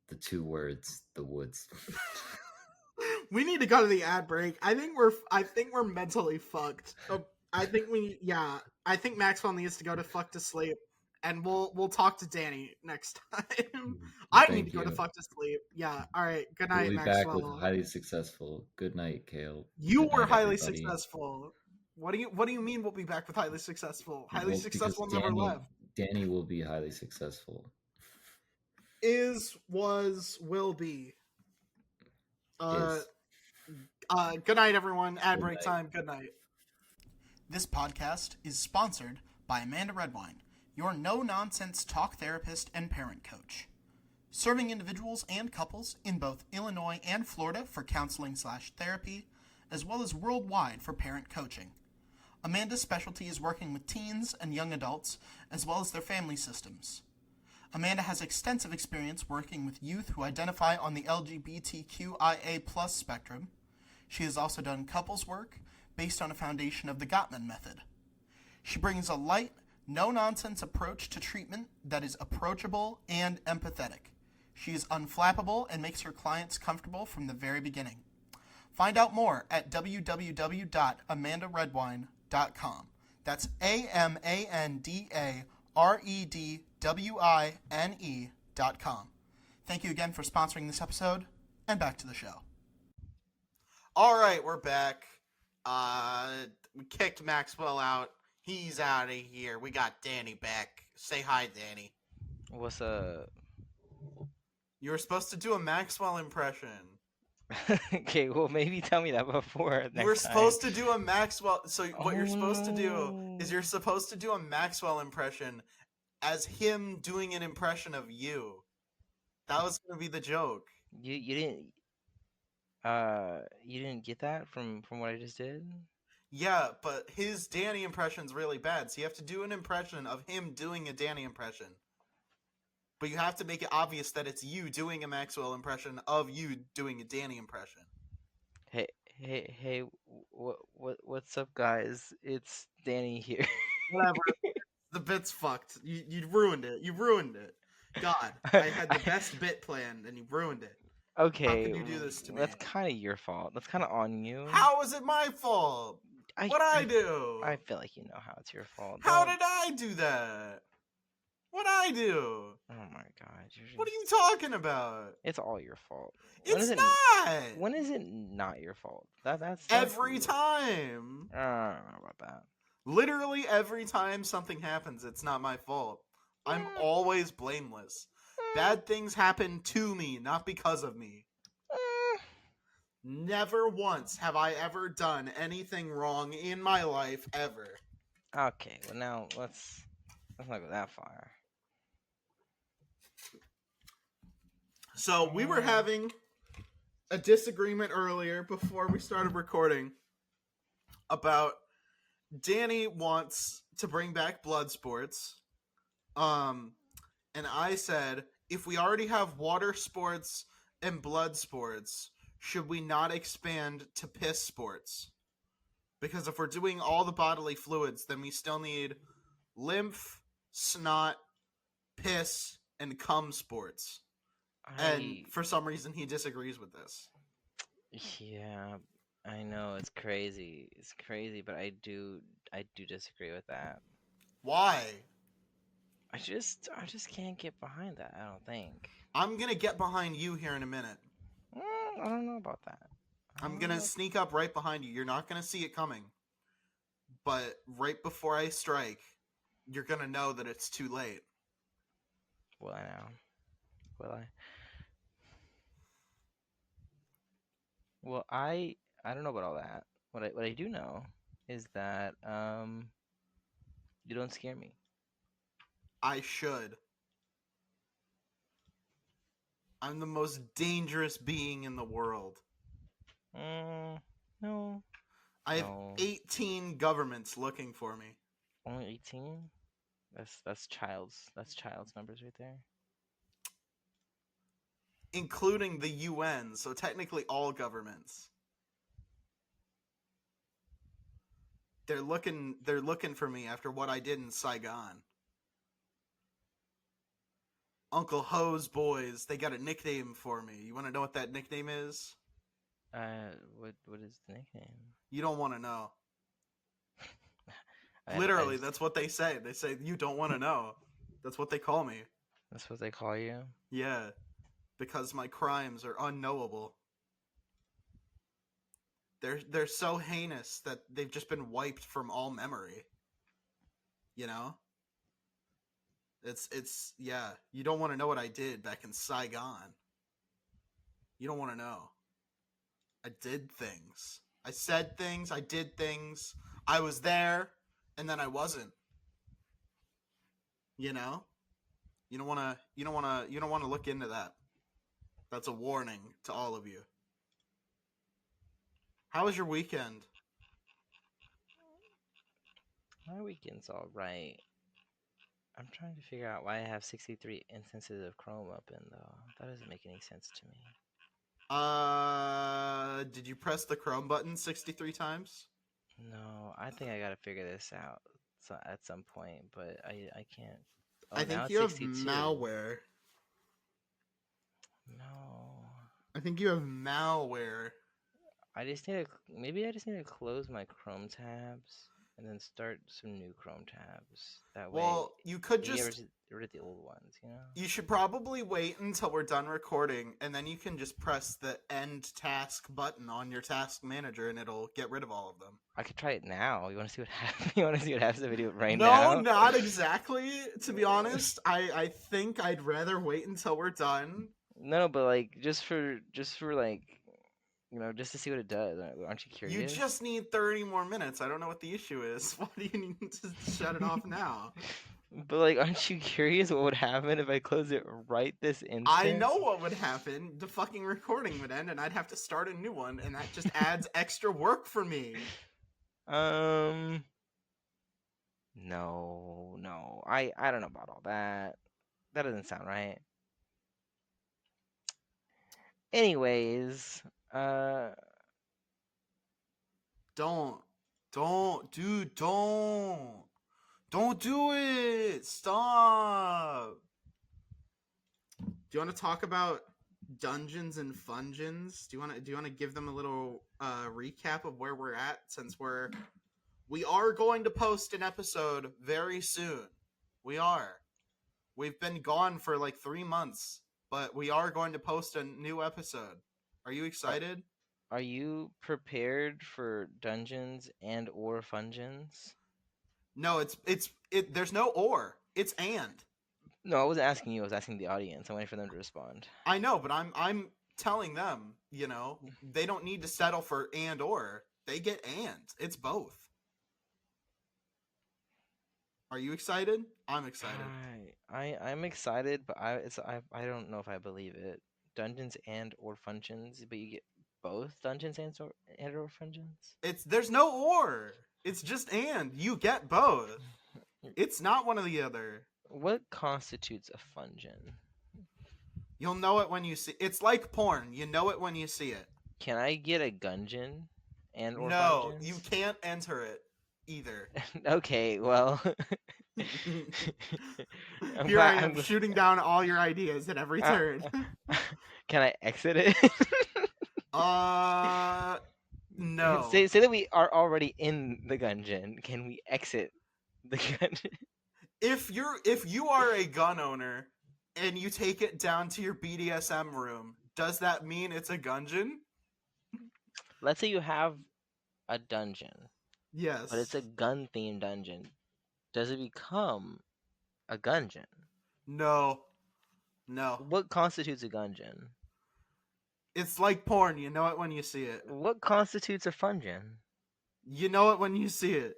the two words, The Woods. We need to go to the ad break. I think we're mentally fucked. I think I think Maxwell needs to go to fuck to sleep, and we'll talk to Danny next time. I need to Thank go to you. fuck to sleep. Yeah. All right. Good We'll night, be back with Maxwell. highly successful. Good night, Kale. You Good were night, highly everybody. successful. What do you mean we'll be back with highly successful? Highly Well, because successful never left. Danny will be highly successful. Is, was, will be. Uh Is good night everyone. Ad good break night. time. Good night. This podcast is sponsored by Amanda Redwine, your no-nonsense talk therapist and parent coach. Serving individuals and couples in both Illinois and Florida for counseling/therapy, as well as worldwide for parent coaching. Amanda's specialty is working with teens and young adults, as well as their family systems. Amanda has extensive experience working with youth who identify on the LGBTQIA+ spectrum. She has also done couples work based on a foundation of the Gottman method. She brings a light, no-nonsense approach to treatment that is approachable and empathetic. She is unflappable and makes her clients comfortable from the very beginning. Find out more at www.amandaredwine.com. That's AMANDAREDWINE.com. Thank you again for sponsoring this episode, and back to the show. All right, we're back. We kicked Maxwell out. He's out of here. We got Danny back. Say hi, Danny. What's up? You were supposed to do a Maxwell impression. Okay, well maybe tell me that before next You were time. supposed to do a Maxwell. So what Oh, you're supposed to do no. is you're supposed to do a Maxwell impression as him doing an impression of you. That was gonna be the joke. You didn't get that from what I just did? Yeah, but his Danny impression's really bad, so you have to do an impression of him doing a Danny impression. But you have to make it obvious that it's you doing a Maxwell impression of you doing a Danny impression. Hey, what's up, guys? It's Danny here. Whatever. The bit's fucked. You ruined it. You ruined it. God, I had the best bit planned, and you ruined it. Okay, could you do this to me? That's kind of your fault. That's kind of on you. How is it my fault? What'd I do? I feel like you know how it's your fault. How Don't- did I do that? What'd I do? Oh my god! What are you talking about? It's all your fault. It's not. When is it not your fault? That's Every time. I don't know about that. Literally every time something happens, it's not my fault. I'm always blameless. Bad things happen to me, not because of me. Never once have I ever done anything wrong in my life, ever. Okay, well now let's not go that far. So we were having a disagreement earlier before we started recording about Danny wants to bring back blood sports. And I said, if we already have water sports and blood sports, should we not expand to piss sports? Because if we're doing all the bodily fluids, then we still need lymph, snot, piss, and cum sports. And for some reason, he disagrees with this. Yeah, I know it's crazy. It's crazy, but I do disagree with that. Why? I just can't get behind that. I don't think. I'm gonna get behind you here in a minute. I don't know about that. I'm gonna sneak up right behind you. You're not gonna see it coming. But right before I strike, you're gonna know that it's too late. Will I now? Will I? Well, I don't know about all that. What I do know is that you don't scare me. I should. I'm the most dangerous being in the world. No. I have No. 18 governments looking for me. Only 18? That's child's numbers right there. Including the UN, so technically all governments. They're looking for me after what I did in Saigon. Uncle Ho's boys, they got a nickname for me. You want to know what that nickname is? What is the nickname? You don't want to know. I Literally, just- that's what they say. They say, you don't want to know. That's what they call me. That's what they call you? Yeah. Because my crimes are unknowable. They're so heinous that they've just been wiped from all memory. You know? It's yeah, you don't want to know what I did back in Saigon. You don't want to know. I did things. I said things, I did things. I was there and then I wasn't. You know? You don't want to look into that. That's a warning to all of you. How was your weekend? My weekend's all right. I'm trying to figure out why I have 63 instances of Chrome open, though. That doesn't make any sense to me. Did you press the Chrome button 63 times? No, I think I gotta figure this out at some point, but I can't. Oh, I now think it's you have 62. malware. No. I think you have malware. Maybe I just need to close my Chrome tabs and then start some new Chrome tabs. That way, Well, you could you get just. rid of the old ones, you know? You should probably wait until we're done recording, and then you can just press the end task button on your task manager, and it'll get rid of all of them. I could try it now. You want to see what happens? You want to see what happens to the video right No, now? not exactly. To be honest, I think I'd rather wait until we're done. No, but like just for like just to see what it does. Aren't you You curious? just need 30 more minutes. I don't know what the issue is. Why do you need to shut it off now? But like, aren't you curious what would happen if I close it right this instant? I know what would happen. The fucking recording would end, and I'd have to start a new one, and that just adds extra work for me. No. I don't know about all that. That doesn't sound right. Anyways, Don't, dude, don't do it. Stop. Do you want to talk about Dungeons and Fungeons? Do you want to give them a little recap of where we're at, since we are going to post an episode very soon. We are. We've been gone for like 3 months, but we are going to post a new episode. Are you excited? are you prepared for Dungeons and or Fungeons? No, there's no or. It's and. No, I wasn't asking you. I was asking the audience. I'm waiting for them to respond. I know, but I'm telling them, they don't need to settle for and or. They get and. It's both. Are you excited? I'm excited. I'm excited, but I don't know if I believe it. Dungeons and or Fungeons, but you get both Dungeons and or Fungeons? There's no or. It's just and. You get both. It's not one or the other. What constitutes a Fungeon? You'll know it when you see. It's like porn. You know it when you see it. Can I get a Gungeon and or No, Fungeons? you can't enter it either. Okay, well. Here I am shooting down all your ideas at every turn. Can I exit it? No. Say that we are already in the Gungeon. Can we exit the Gungeon? If you are a gun owner and you take it down to your BDSM room, does that mean it's a Gungeon? Let's say you have a dungeon. Yes. But it's a gun-themed dungeon. Does it become a Gungeon? No. What constitutes a Gungeon? It's like porn. You know it when you see it. What constitutes a Fungeon? You know it when you see it.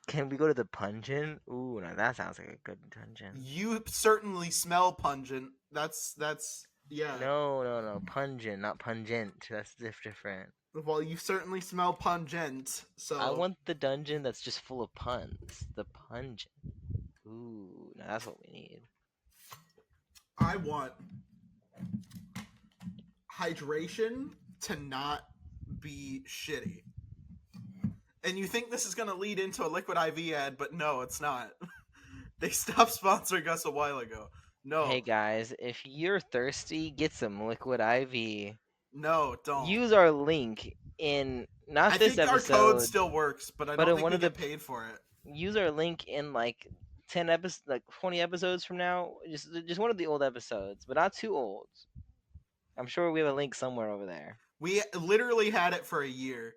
Can we go to the Pungeon? Ooh, now that sounds like a good dungeon. You certainly smell pungent. That's yeah. No. Pungent, not pungent. That's different. Well, you certainly smell pungent. So I want the dungeon that's just full of puns. The Pungent. Ooh, now that's what we need. I want hydration to not be shitty. And you think this is going to lead into a Liquid IV ad, but no, it's not. They stopped sponsoring us a while ago. No. Hey guys, if you're thirsty, get some Liquid IV. No, don't. Use our link in not this episode. I think our code still works, but I don't think we get paid for it. Use our link in like 10 episodes, like 20 episodes from now. Just one of the old episodes, but not too old. I'm sure we have a link somewhere over there. We literally had it for a year.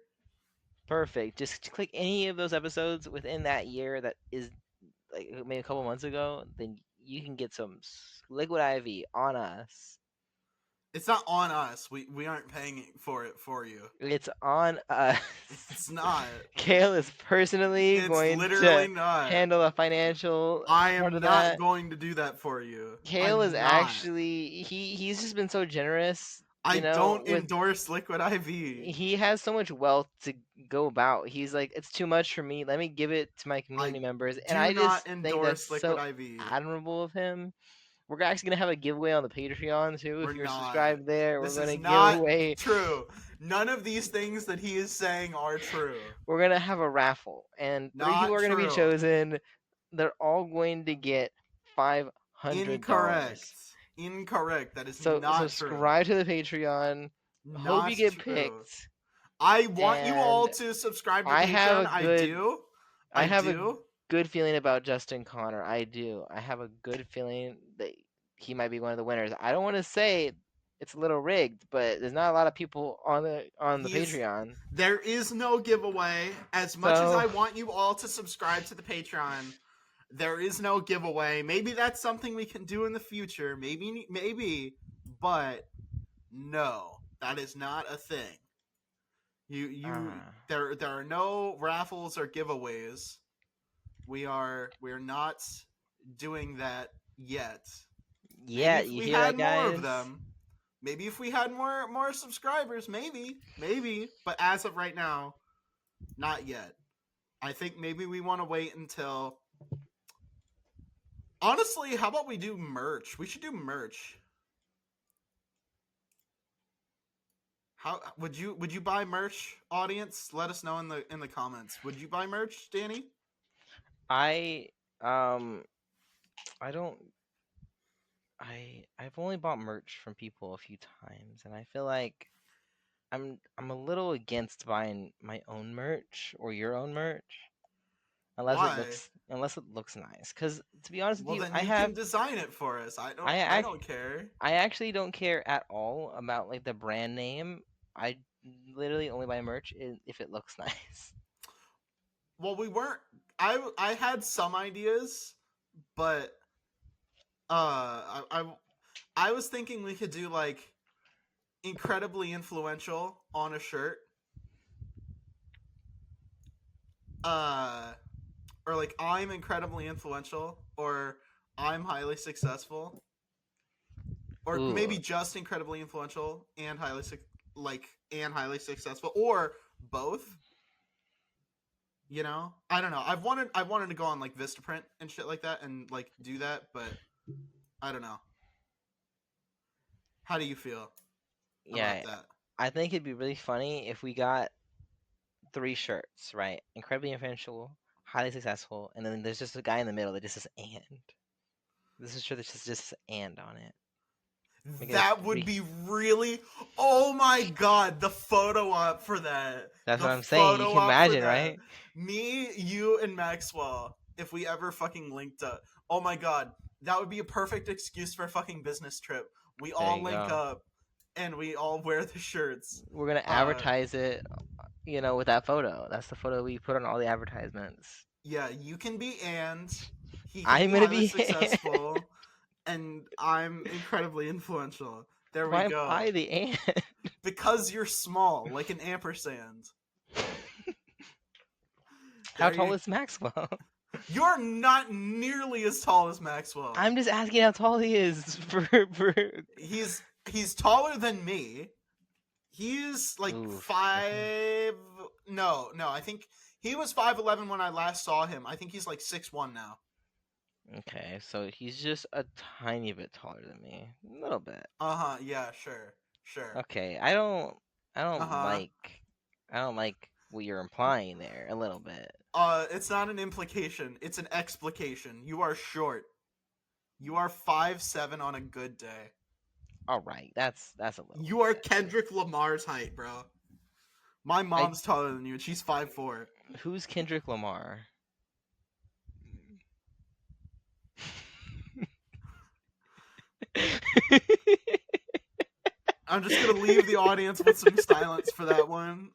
Perfect. Just click any of those episodes within that year that is like maybe a couple months ago, then you can get some Liquid IV on us. It's not on us. We aren't paying for it for you. It's on us. It's not. Kale is personally going to handle a financial. I am not going to do that for you. Kale is actually he's just been so generous. I don't with endorse Liquid IV. he has so much wealth to go about. He's like, it's too much for me. Let me give it to my community members, and Do I not just think that's endorse Liquid so IV. admirable of him. We're actually gonna have a giveaway on the Patreon too. We're If you're not. subscribed there, This we're gonna is give not away. true. None of these things that he is saying are true. We're gonna have a raffle, and 3 Not people are gonna be true. chosen. They're all going to get $500. Incorrect. That is So not subscribe to the Patreon. true. Hope Not you get true. picked. I want you all And to subscribe to I Patreon. have a I good- do. I have do. a good feeling about Justin Connor. I do. I have a good feeling that he might be one of the winners. I don't want to say it's a little rigged, but there's not a lot of people on the He's- Patreon. There is no giveaway. As much as So- I want you all to subscribe to the Patreon, there is no giveaway. Maybe that's something we can do in the future. Maybe, but no, that is not a thing. There are no raffles or giveaways. We are not doing that yet. Yeah, Maybe if you we hear had that, guys? more of them. Maybe if we had more subscribers, maybe. But as of right now, not yet. I think maybe we want to wait until. Honestly, how about we do merch? We should do merch. How would you buy merch, audience? Let us know in the comments. Would you buy merch, Danny? I don't. I've only bought merch from people a few times, and I feel like I'm a little against buying my own merch or your own merch, unless Why? it looks nice. Because to be honest with Well, you, then I you have can design it for us. I don't care. I actually don't care at all about like the brand name. I literally only buy merch if it looks nice. Well, we weren't. I had some ideas, but I was thinking we could do like incredibly influential on a shirt. Or like I'm incredibly influential, or I'm highly successful, or Ooh. maybe just incredibly influential and highly successful, or both. You know, I don't know. I wanted to go on like Vistaprint and shit like that and like do that, but I don't know. How do you feel Yeah, about that? I think it'd be really funny if we got 3 shirts, right? Incredibly influential, highly successful, and then there's just a guy in the middle that just says "and." This is sure there's just "and" on it. Make it That would be really. Oh my god, the photo op for that. That's The what I'm saying. You photo can op for imagine, that. right? Me, you, and Maxwell, if we ever fucking linked up. Oh my god, that would be a perfect excuse for a fucking business trip. We all you link go. up and we all wear the shirts. We're gonna advertise it, with that photo. That's the photo we put on all the advertisements. Yeah, you can be and he can I'm be gonna highly be successful, and I'm incredibly influential. There Why we go. am I the "and"? Because you're small, like an ampersand. How There tall you- is Maxwell? You're not nearly as tall as Maxwell. I'm just asking how tall he is for. He's taller than me. He's like Oof. 5. No, I think he was 5'11" when I last saw him. I think he's like 6'1" now. Okay, so he's just a tiny bit taller than me, a little bit. Yeah, sure. Okay, I don't Uh-huh. like what you're implying there a little bit. It's not an implication. It's an explication. You are short. You are 5'7" on a good day. All right, that's a little. You are bit. Kendrick Lamar's height, bro. My mom's taller than you, and she's 5'4". Who's Kendrick Lamar? I'm just gonna leave the audience with some silence for that one.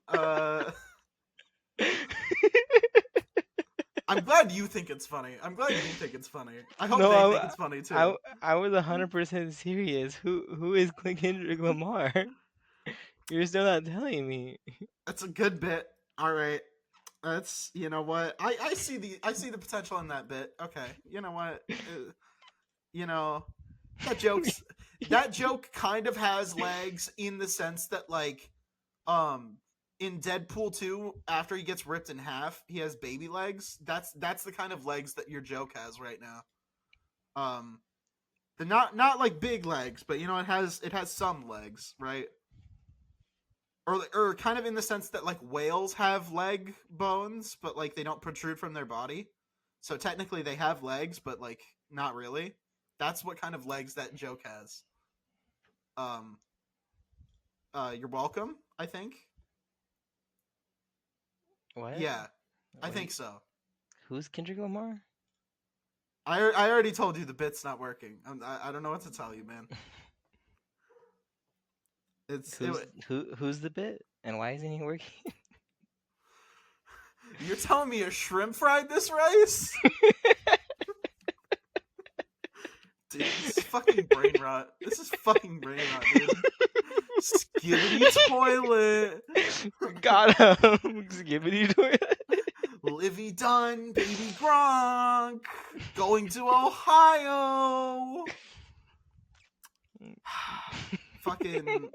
I'm glad you think it's funny. I hope they think it's funny too. I was 100% serious. Who is Kendrick Lamar? You're still not telling me. That's a good bit. All right. That's, you know what? I see the potential in that bit. Okay. You know what? That that joke kind of has legs in the sense that like in Deadpool 2, after he gets ripped in half, he has baby legs. That's the kind of legs that your joke has right now. They're not like big legs, but you know, it has some legs, right? Or kind of in the sense that like whales have leg bones, but like they don't protrude from their body. So technically they have legs, but like not really. That's what kind of legs that joke has. You're welcome, I think. What? Yeah, I What? think so. Who's Kendrick Lamar? I already told you the bit's not working. I don't know what to tell you, man. Who's the bit? And why isn't he working? You're telling me a shrimp fried this rice? Dude, this is fucking brain rot. This is fucking brain rot, dude. Skibbity toilet. Got him. Skibbity toilet. Livy Dunn, baby Gronk. Going to Ohio. Fucking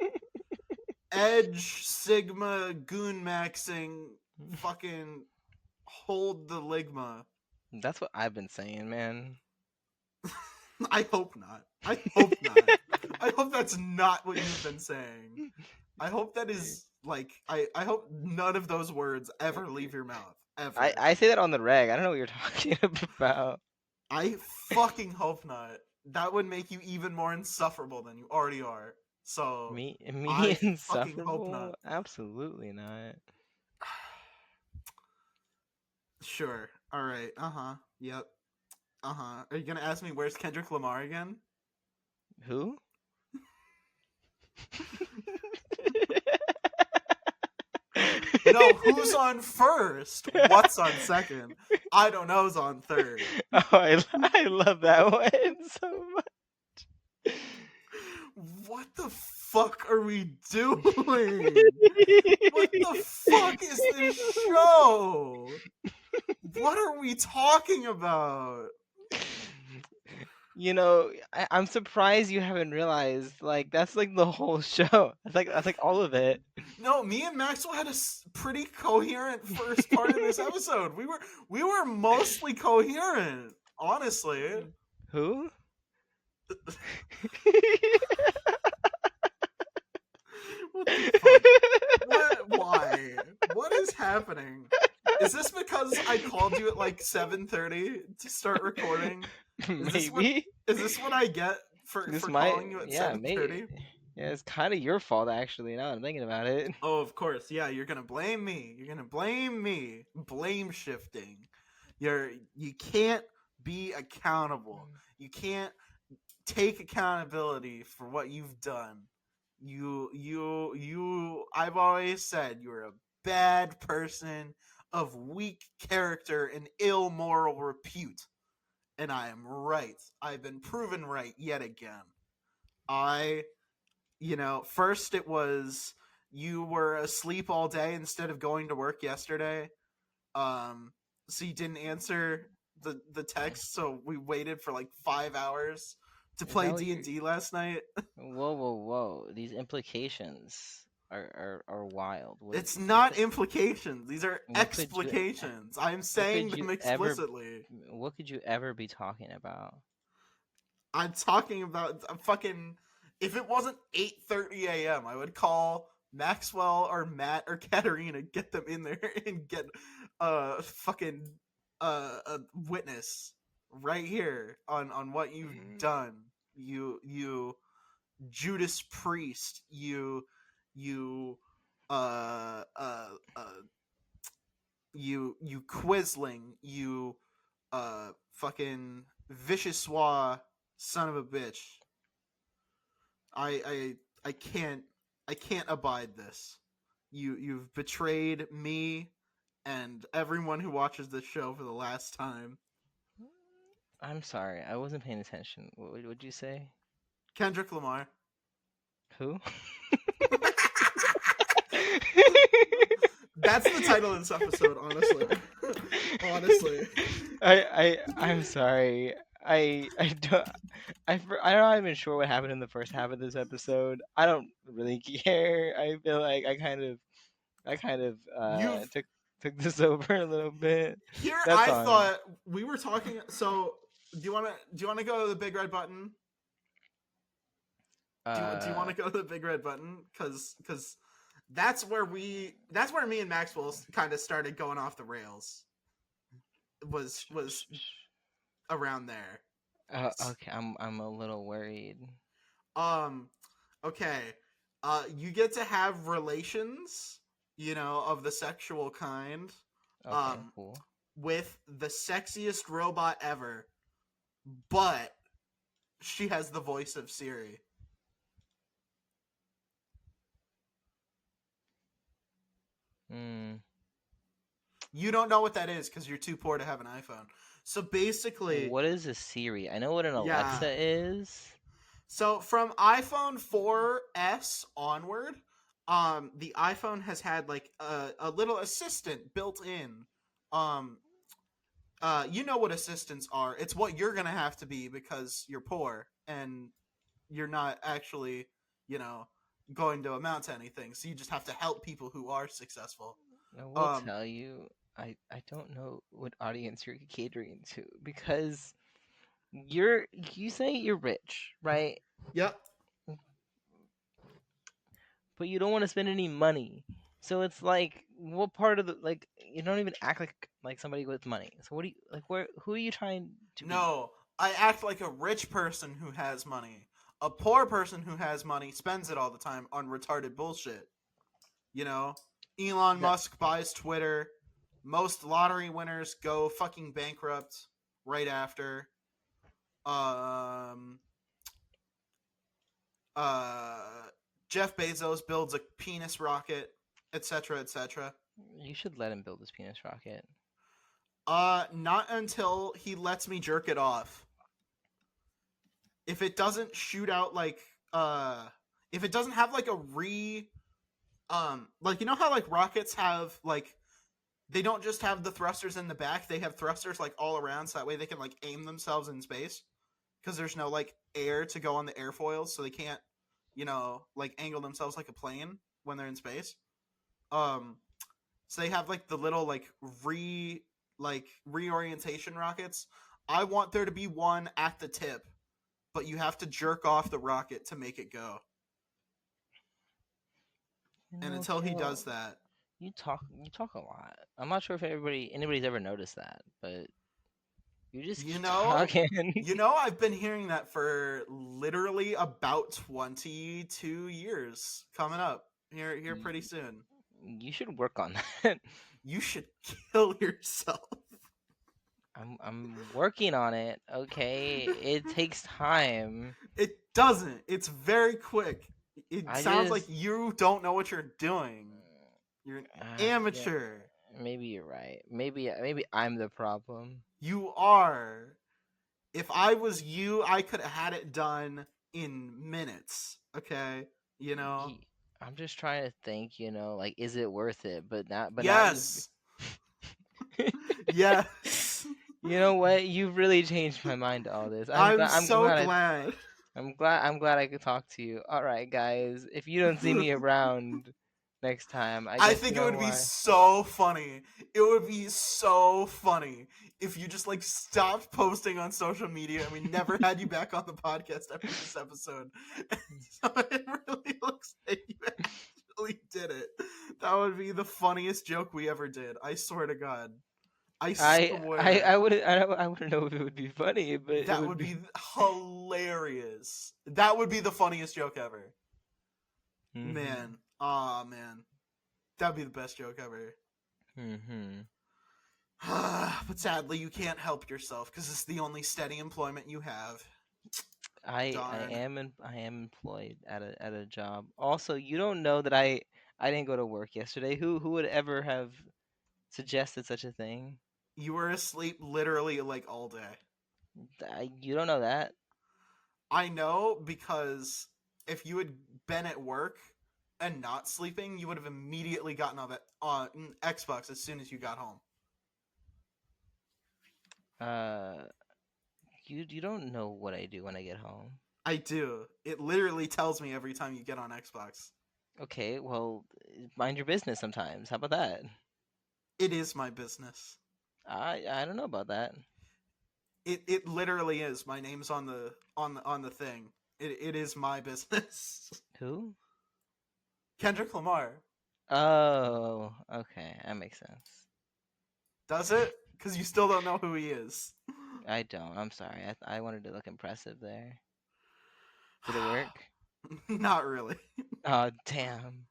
Edge, Sigma, Goon Maxing. Fucking hold the Ligma. That's what I've been saying, man. I hope not. I hope not. I hope that's not what you've been saying. I hope that is like I hope none of those words ever leave your mouth. Ever. I say that on the reg. I don't know what you're talking about. I fucking hope not. That would make you even more insufferable than you already are. So Me I fucking hope insufferable? not. Absolutely not. Sure. Alright. Uh-huh. Yep. Uh-huh. Are you gonna ask me where's Kendrick Lamar again? Who? No, who's on first? What's on second? I don't know's on third. Oh, I love that one so much. What the fuck are we doing? What the fuck is this show? What are we talking about? You know, I'm surprised you haven't realized. Like, that's like the whole show. That's like all of it. No, me and Maxwell had a pretty coherent first part of this episode. We were mostly coherent, honestly. Who? What the fuck? What? Why? What is happening? Is this because I called you at like 7:30 to start recording? Maybe. Is this what I get for calling you at 7:30? Maybe. Yeah, it's kind of your fault actually. Now that I'm thinking about it. Oh, of course. Yeah, you're gonna blame me. You're gonna blame me. Blame shifting. You can't be accountable. You can't take accountability for what you've done. I've always said you're a bad person of weak character and ill moral repute. And I am right. I've been proven right yet again. First it was you were asleep all day instead of going to work yesterday. So you didn't answer the text, so we waited for like 5 hours to play D&D last night. Whoa! These implications are wild. It's not implications. These are explications. I'm saying them explicitly. What could you ever be talking about? I'm talking about fucking. If it wasn't 8:30 a.m., I would call Maxwell or Matt or Katarina, get them in there and get a witness right here on what you've done. You Judas Priest. You Quisling. You fucking Vichyssois son of a bitch. I can't abide this. You've betrayed me and everyone who watches this show for the last time. I'm sorry, I wasn't paying attention. What would you say? Kendrick Lamar. Who? That's the title of this episode, honestly. Honestly. I'm sorry. don't I'm not even sure what happened in the first half of this episode. I don't really care. I feel like I kind of You've took this over a little bit. here. That's I on. thought we were talking. So do you wanna go to the big red button? Do you want Uh to go to the big red button? Because that's where me and Maxwell kind of started going off the rails. Was around there. okay, I'm a little worried. Um, okay. You get to have relations, of the sexual kind, Okay, um, cool. with the sexiest robot ever, but she has the voice of Siri. Hmm. You don't know what that is because you're too poor to have an iPhone. So basically, What is a Siri? I know what an yeah. Alexa is. So from iPhone 4S onward, the iPhone has had like a little assistant built in. Um, you know what assistants are. It's what you're gonna have to be because you're poor and you're not actually, you know, going to amount to anything. So you just have to help people who are successful. I will Um, tell you, I don't know what audience you're catering to because you say you're rich, right? yep. But you don't want to spend any money. So it's like, what part of the like you don't even act like somebody with money. So what do you like? Where who are you trying to be? No, I act like a rich person who has money. A poor person who has money spends it all the time on retarded bullshit. You know, Elon That Musk buys Twitter. Most lottery winners go fucking bankrupt right after. Um, uh, Jeff Bezos builds a penis rocket, etc., etc. you should let him build his penis rocket. Not until he lets me jerk it off. If it doesn't shoot out if it doesn't have like a like how like rockets have like they don't just have the thrusters in the back, they have thrusters like all around so that way they can like aim themselves in space because there's no like air to go on the airfoils so they can't like angle themselves like a plane when they're in space. um so they have like the little reorientation rockets. I want there to be one at the tip, but you have to jerk off the rocket to make it go. You And know, until he Kill, does that, you talk anybody's ever noticed that, but you just you keep know, talking. I've been hearing that for literally about 22 years coming up here Y- pretty soon. you should work on that. You should kill yourself. I'm working on it. Okay, it takes time. It doesn't. It's very quick. It I sounds like just you don't know what you're doing. You're an yeah, amateur. maybe you're right. Maybe I'm the problem. You are. If I was you, I could have had it done in minutes. Okay? You know? Ye- I'm just trying to think, like is it worth it? But now you've Yes. Yes. you know what? You've really changed my mind to all this. I'm I'm glad I'm so glad glad. I'm glad I could talk to you. All right, guys. If you don't see me around next time, I I guess you think it know would be why. so funny. It would be so funny if you just like stopped posting on social media and we never had you back on the podcast after this episode. So it really looks like you actually did it. That would be the funniest joke we ever did. I swear to God. I I I swear. I wouldn't I wouldn't know if it would be funny, but it That would would be. be hilarious. That would be the funniest joke ever. Mhm. Man. Aw, man. That'd be the best joke ever. Mhm. But sadly, you can't help yourself because it's the only steady employment you have. Darn. I am employed at a job. Also, you don't know that I didn't go to work yesterday. Who would ever have suggested such a thing? You were asleep literally like all day. You don't know that. I know because if you had been at work and not sleeping, you would have immediately gotten on Xbox as soon as you got home. Uh, You don't know what I do when I get home. I do. It literally tells me every time you get on Xbox. Okay, well, mind your business sometimes. How about that? It is my business. I don't know about that. It literally is. My name's on the thing. It is my business. Who? Kendrick Lamar. Oh, okay, that makes sense. Does it? Because you still don't know who he is. I don't. I'm sorry. I wanted to look impressive there. Did it work? Not really. Oh, damn.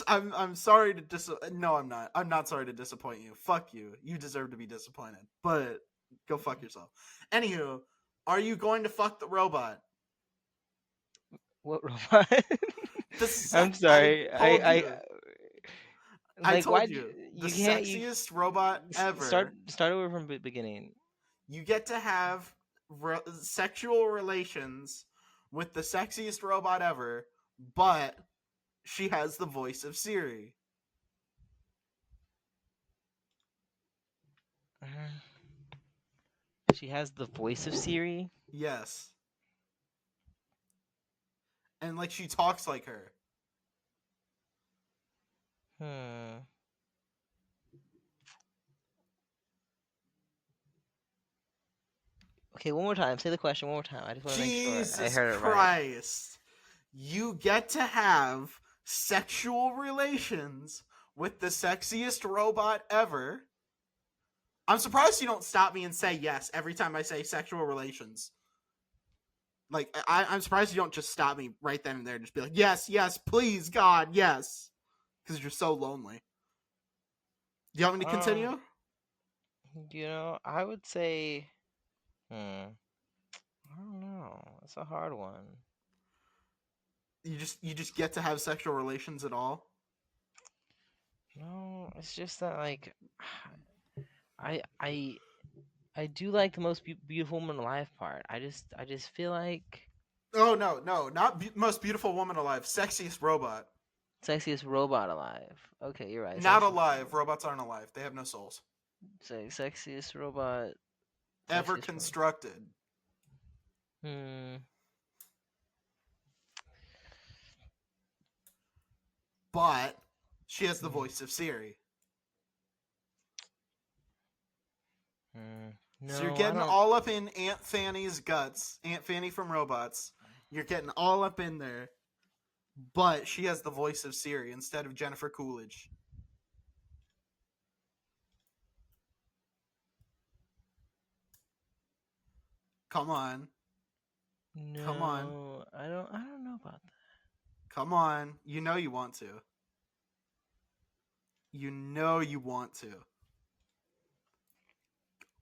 I'm sorry to No, I'm not. I'm not sorry to disappoint you. Fuck you. You deserve to be disappointed. But go fuck yourself. Anywho, are you going to fuck the robot? What robot? I'm sorry. told I you. I like told why you. The you can't you sexiest robot ever. start over from the beginning. You get to have sexual relations with the sexiest robot ever, but she has the voice of Siri. She has the voice of Siri. Yes. And like she talks like her. Hmm. Okay, one more time. Say the question one more time. I just want to make sure I Jesus heard it right. Christ. You get to have sexual relations with the sexiest robot ever. I'm surprised you don't stop me and say yes every time I say sexual relations. Like, I'm surprised you don't just stop me right then and there and just be like, yes, yes, please, God, yes. Because you're so lonely. Do you want me to continue? I would say, I don't know. It's a hard one. You just get to have sexual relations at all? No, it's just that like, I I I do like the most beautiful woman alive part. I just feel like Oh, no, not most beautiful woman alive. Sexiest robot. sexiest robot alive. Okay, you're right. Not Sexiest alive. Robots aren't alive. They have no souls. Say sexiest robot. Ever Sexiest constructed. Hmm. But she has the voice of Siri. No, So you're I getting don't. all up in Aunt Fanny's guts. Aunt Fanny from Robots. You're getting all up in there. But she has the voice of Siri instead of Jennifer Coolidge. Come on. No, Come on. I don't know about that. Come on. You know you want to. You know you want to.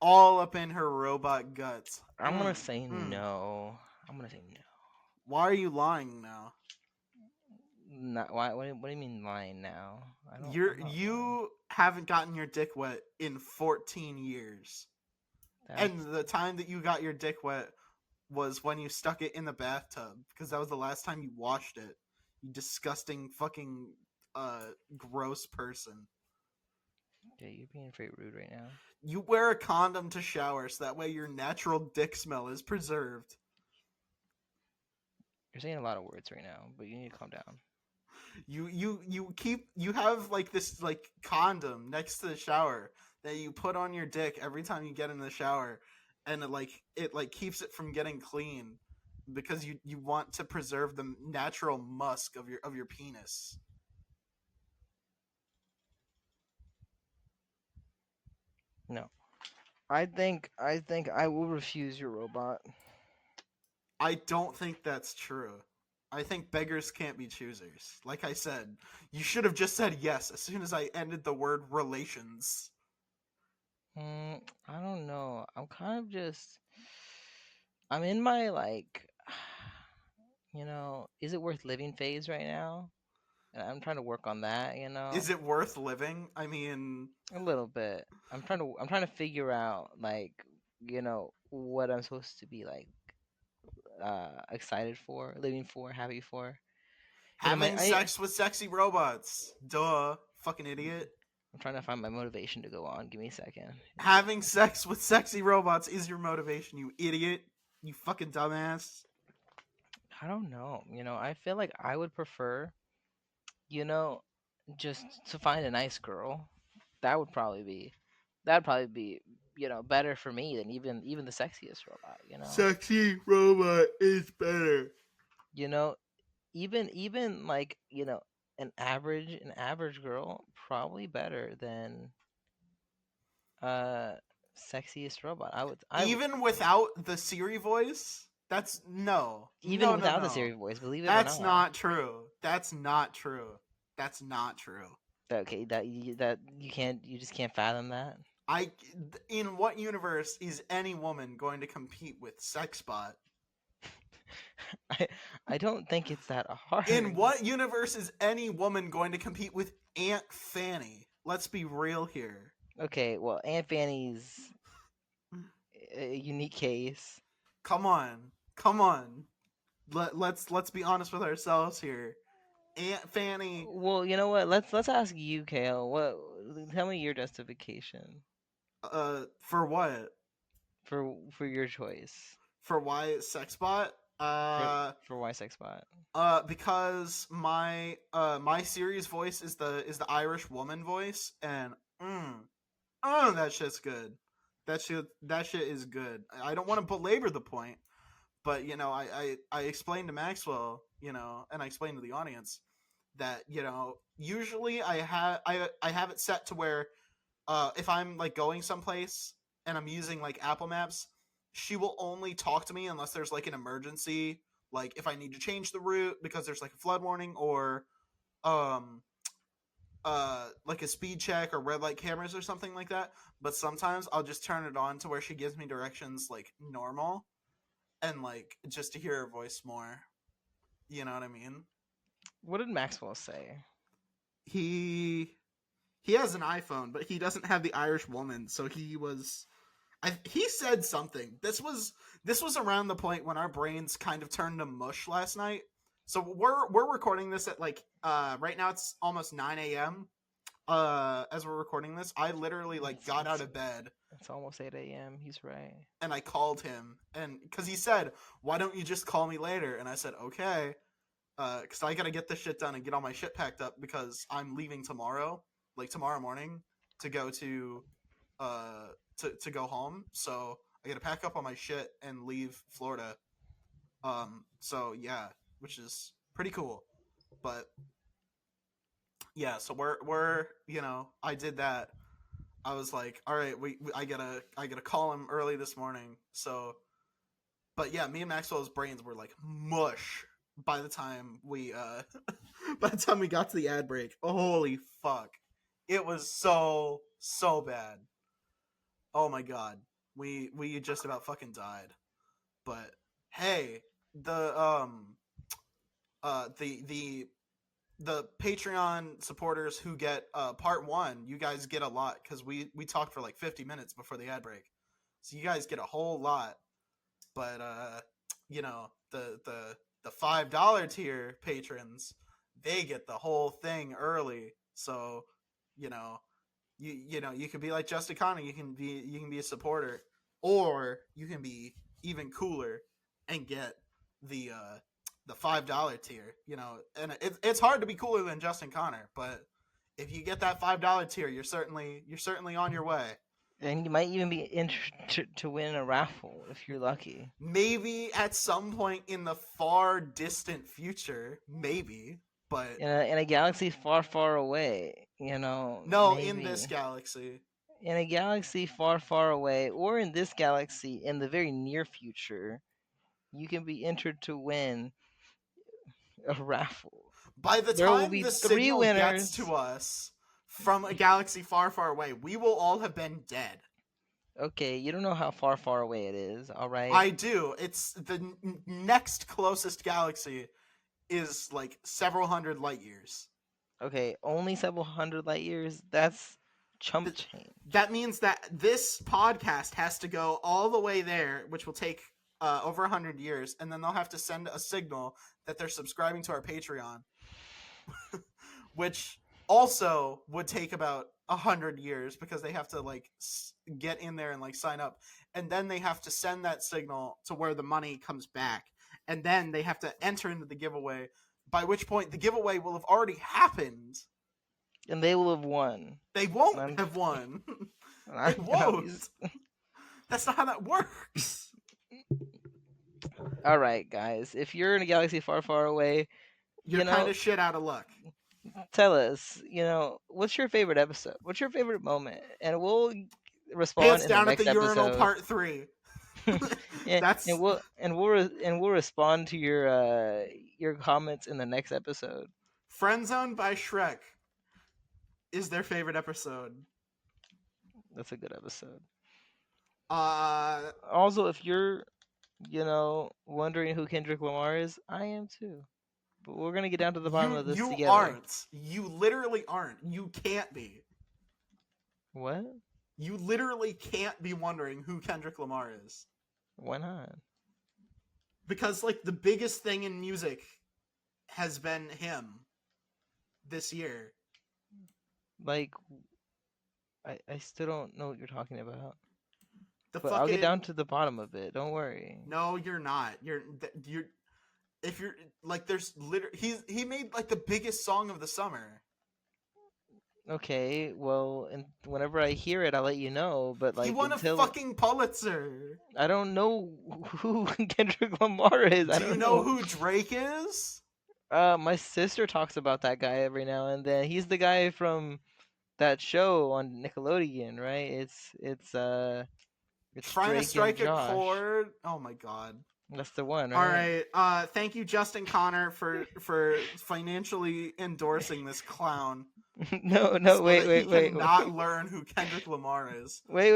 All up in her robot guts. I'm gonna say no. I'm gonna say no. Why are you lying now? Not why? What do you mean lying now? I don't. You I'm not lying. you haven't gotten your dick wet in 14 years. And That's- the time that you got your dick wet was when you stuck it in the bathtub because that was the last time you washed it. You disgusting fucking gross person. Yeah, you're being very rude right now. You wear a condom to shower so that way your natural dick smell is preserved. You're saying a lot of words right now, but you need to calm down. You have like this like condom next to the shower that you put on your dick every time you get in the shower, and it keeps it from getting clean because you want to preserve the natural musk of your penis. No, I think I will refuse your robot. I don't think that's true. I think beggars can't be choosers. Like I said, you should have just said yes as soon as I ended the word relations. I don't know. I'm kind of just. I'm in my like, is it worth living phase right now, and I'm trying to work on that. Is it worth living? I mean, A little bit. I'm trying to figure out like, what I'm supposed to be like excited for, living for, happy for. having sex with sexy robots. Duh. Fucking idiot. I'm trying to find my motivation to go on. Give me a second. Having sex with sexy robots is your motivation, you idiot. You fucking dumbass. I don't know. I feel like I would prefer, you know, just to find a nice girl. That would probably be, that'd probably be, better for me than even the sexiest robot. Sexy robot is better. You know, even like an average girl probably better than uh sexiest robot. Even without the Siri voice? That's no. Even No, no, without the no. Siri voice, believe it or That's not. not true. That's not true. That's not true. Okay, you just can't fathom that. In what universe is any woman going to compete with Sexbot? I I don't think it's that hard. In what universe is any woman going to compete with Aunt Fanny? Let's be real here. Okay, well, Aunt Fanny's a unique case. Come on. Come on. Let's be honest with ourselves here. Aunt Fanny, Well, you know what? Let's ask you, Kale. Tell me your justification for what? for your choice For why it's Sexbot? for why Sexbot. Because my series voice is the Irish woman voice, and that shit's good. That shit is good. I don't want to belabor the point, but I explained to Maxwell, and I explained to the audience that usually I have it set to where if I'm like going someplace and I'm using like Apple Maps, she will only talk to me unless there's like an emergency, like if I need to change the route because there's like a flood warning, or um like a speed check or red light cameras or something like that. But sometimes I'll just turn it on to where she gives me directions like normal, and like just to hear her voice more. You know what I mean? What did Maxwell say? He has an iPhone, but he doesn't have the Irish woman, so he said something. This was around the point when our brains kind of turned to mush last night. So we're recording this at like right now it's almost 9 a.m. As we're recording this. I literally like got out of bed. It's almost 8 a.m. He's right. And I called him, and because he said, "Why don't you just call me later?" And I said, "Okay," because I gotta get this shit done and get all my shit packed up because I'm leaving tomorrow, like tomorrow morning, to go to go home. So I gotta pack up all my shit and leave Florida. So yeah, which is pretty cool. But yeah, so we're I did that. I was like, all right, I gotta call him early this morning. So, but yeah, me and Maxwell's brains were like mush by the time we by the time we got to the ad break. Holy fuck, it was so bad. Oh my god, we just about fucking died. But hey, the Patreon supporters who get part one, you guys get a lot because we talked for like 50 minutes before the ad break, so you guys get a whole lot. But the $5 tier patrons, they get the whole thing early. So you could be like Justin Connor, you can be a supporter, or you can be even cooler and get the $5 tier, and it's hard to be cooler than Justin Connor, but if you get that $5 tier, you're certainly on your way. And you might even be entered to win a raffle if you're lucky. Maybe at some point in the far distant future, maybe, but In a galaxy far, far away, no, maybe. in this galaxy. In a galaxy far, far away, or in this galaxy in the very near future, you can be entered to win a raffle. By the There will time be the 3 signal winners. gets to us from a galaxy far, far away, we will all have been dead. Okay, you don't know how far, far away it is, alright? I do. It's the next closest galaxy is like several hundred light years. Okay, only several hundred light years? That's chump change. That means that this podcast has to go all the way there, which will take over 100 years, and then they'll have to send a signal that they're subscribing to our Patreon, which also would take about 100 years because they have to like get in there and like sign up, and then they have to send that signal to where the money comes back, and then they have to enter into the giveaway, by which point the giveaway will have already happened. And they will have won. They won't I'm- have won. And I- They won't. That's not how that works. All right, guys. If you're in a galaxy far, far away, You're you know, kind of shit out of luck. tell us. What's your favorite episode? What's your favorite moment? And we'll respond Pants in the down at next the urinal episode. part 3. Yeah, That's and we'll respond to your comments in the next episode. Friendzone by Shrek is their favorite episode. That's a good episode. Uh, Also, if you're, wondering who Kendrick Lamar is, I am too. But we're gonna get down to the bottom of this you together. aren't. You literally aren't. You can't be. What? You literally can't be wondering who Kendrick Lamar is. Why not? Because, like, the biggest thing in music has been him this year. Like, I still don't know what you're talking about. The But fucking... I'll get down to the bottom of it. Don't worry. No, you're not. You're... If you're... Like, there's literally... He made, like, the biggest song of the summer. Okay, well, and whenever I hear it, I'll let you know. But like, He won until a fucking Pulitzer. I don't know who Kendrick Lamar is. I Do you don't know who Drake is? My sister talks about that guy every now and then. He's the guy from that show on Nickelodeon, right? It's Trying Drake to strike and a Josh. chord. Oh my god. That's the one, All right? right. Thank you, Justin Connor, for financially endorsing this clown. No, so wait, that wait, he wait, cannot wait, learn who Kendrick Lamar is. wait.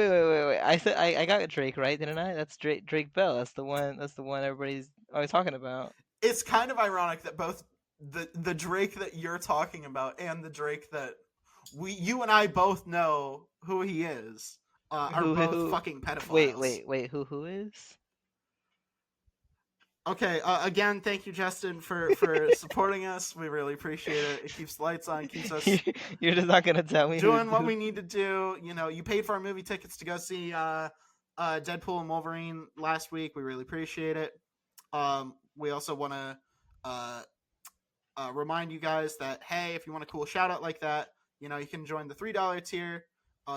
I said I got Drake right, didn't I? That's Drake Bell. That's the one. That's the one everybody's always talking about. It's kind of ironic that both the Drake that you're talking about and the Drake that you and I both know who he is are both fucking pedophiles. Wait. Who is? Okay, again, thank you, Justin, for supporting us. We really appreciate it. It keeps the lights on, keeps us You're just not gonna tell me. doing what we need to do. You know, you paid for our movie tickets to go see Deadpool and Wolverine last week. We really appreciate it. We also want to remind you guys that, hey, if you want a cool shout out like that, you know, you can join the $3 tier.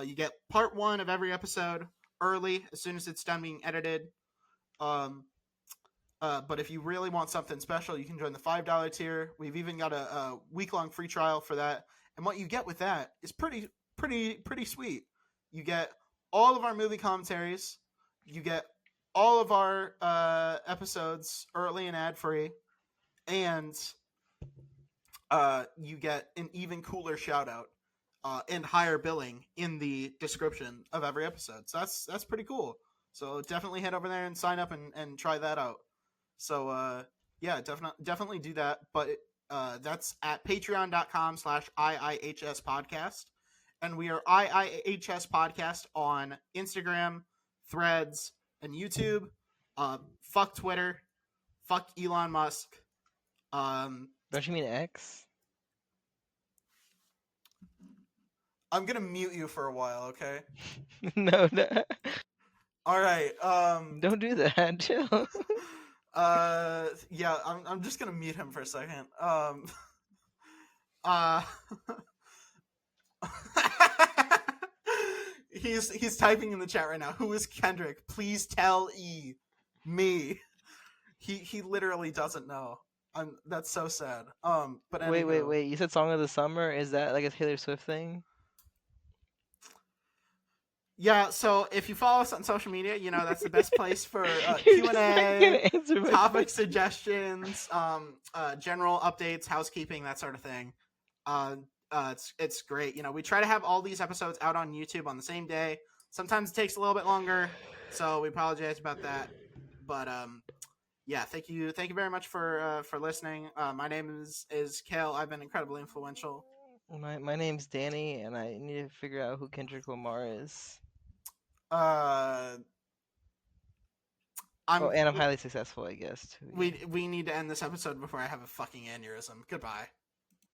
You get part 1 of every episode early as soon as it's done being edited. But if you really want something special, you can join the $5 tier. We've even got a week-long free trial for that. And what you get with that is pretty sweet. You get all of our movie commentaries. You get all of our episodes early and ad-free. And you get an even cooler shout-out and higher billing in the description of every episode. So that's pretty cool. So definitely head over there and sign up and try that out. So, yeah, definitely do that. But that's at patreon.com/IIHS podcast. And we are IIHS podcast on Instagram, Threads, and YouTube. Fuck Twitter. Fuck Elon Musk. Don't you mean X? I'm going to mute you for a while, okay? No. All right. Don't do that. Chill. Yeah, I'm just gonna mute him for a second. He's typing in the chat right now. Who is Kendrick? Please tell me. He literally doesn't know. That's so sad. But anywho. Wait. You said Song of the Summer. Is that like a Taylor Swift thing? Yeah, so if you follow us on social media, you know that's the best place for You're just not Q&A, gonna answer my topic question. suggestions, general updates, housekeeping, that sort of thing. It's great. You know, we try to have all these episodes out on YouTube on the same day. Sometimes it takes a little bit longer, so we apologize about that. But yeah, thank you very much for listening. My name is Kale. I've been incredibly influential. My name's Danny, and I need to figure out who Kendrick Lamar is. I'm I'm highly successful, I guess. Too. we need to end this episode before I have a fucking aneurysm. Goodbye.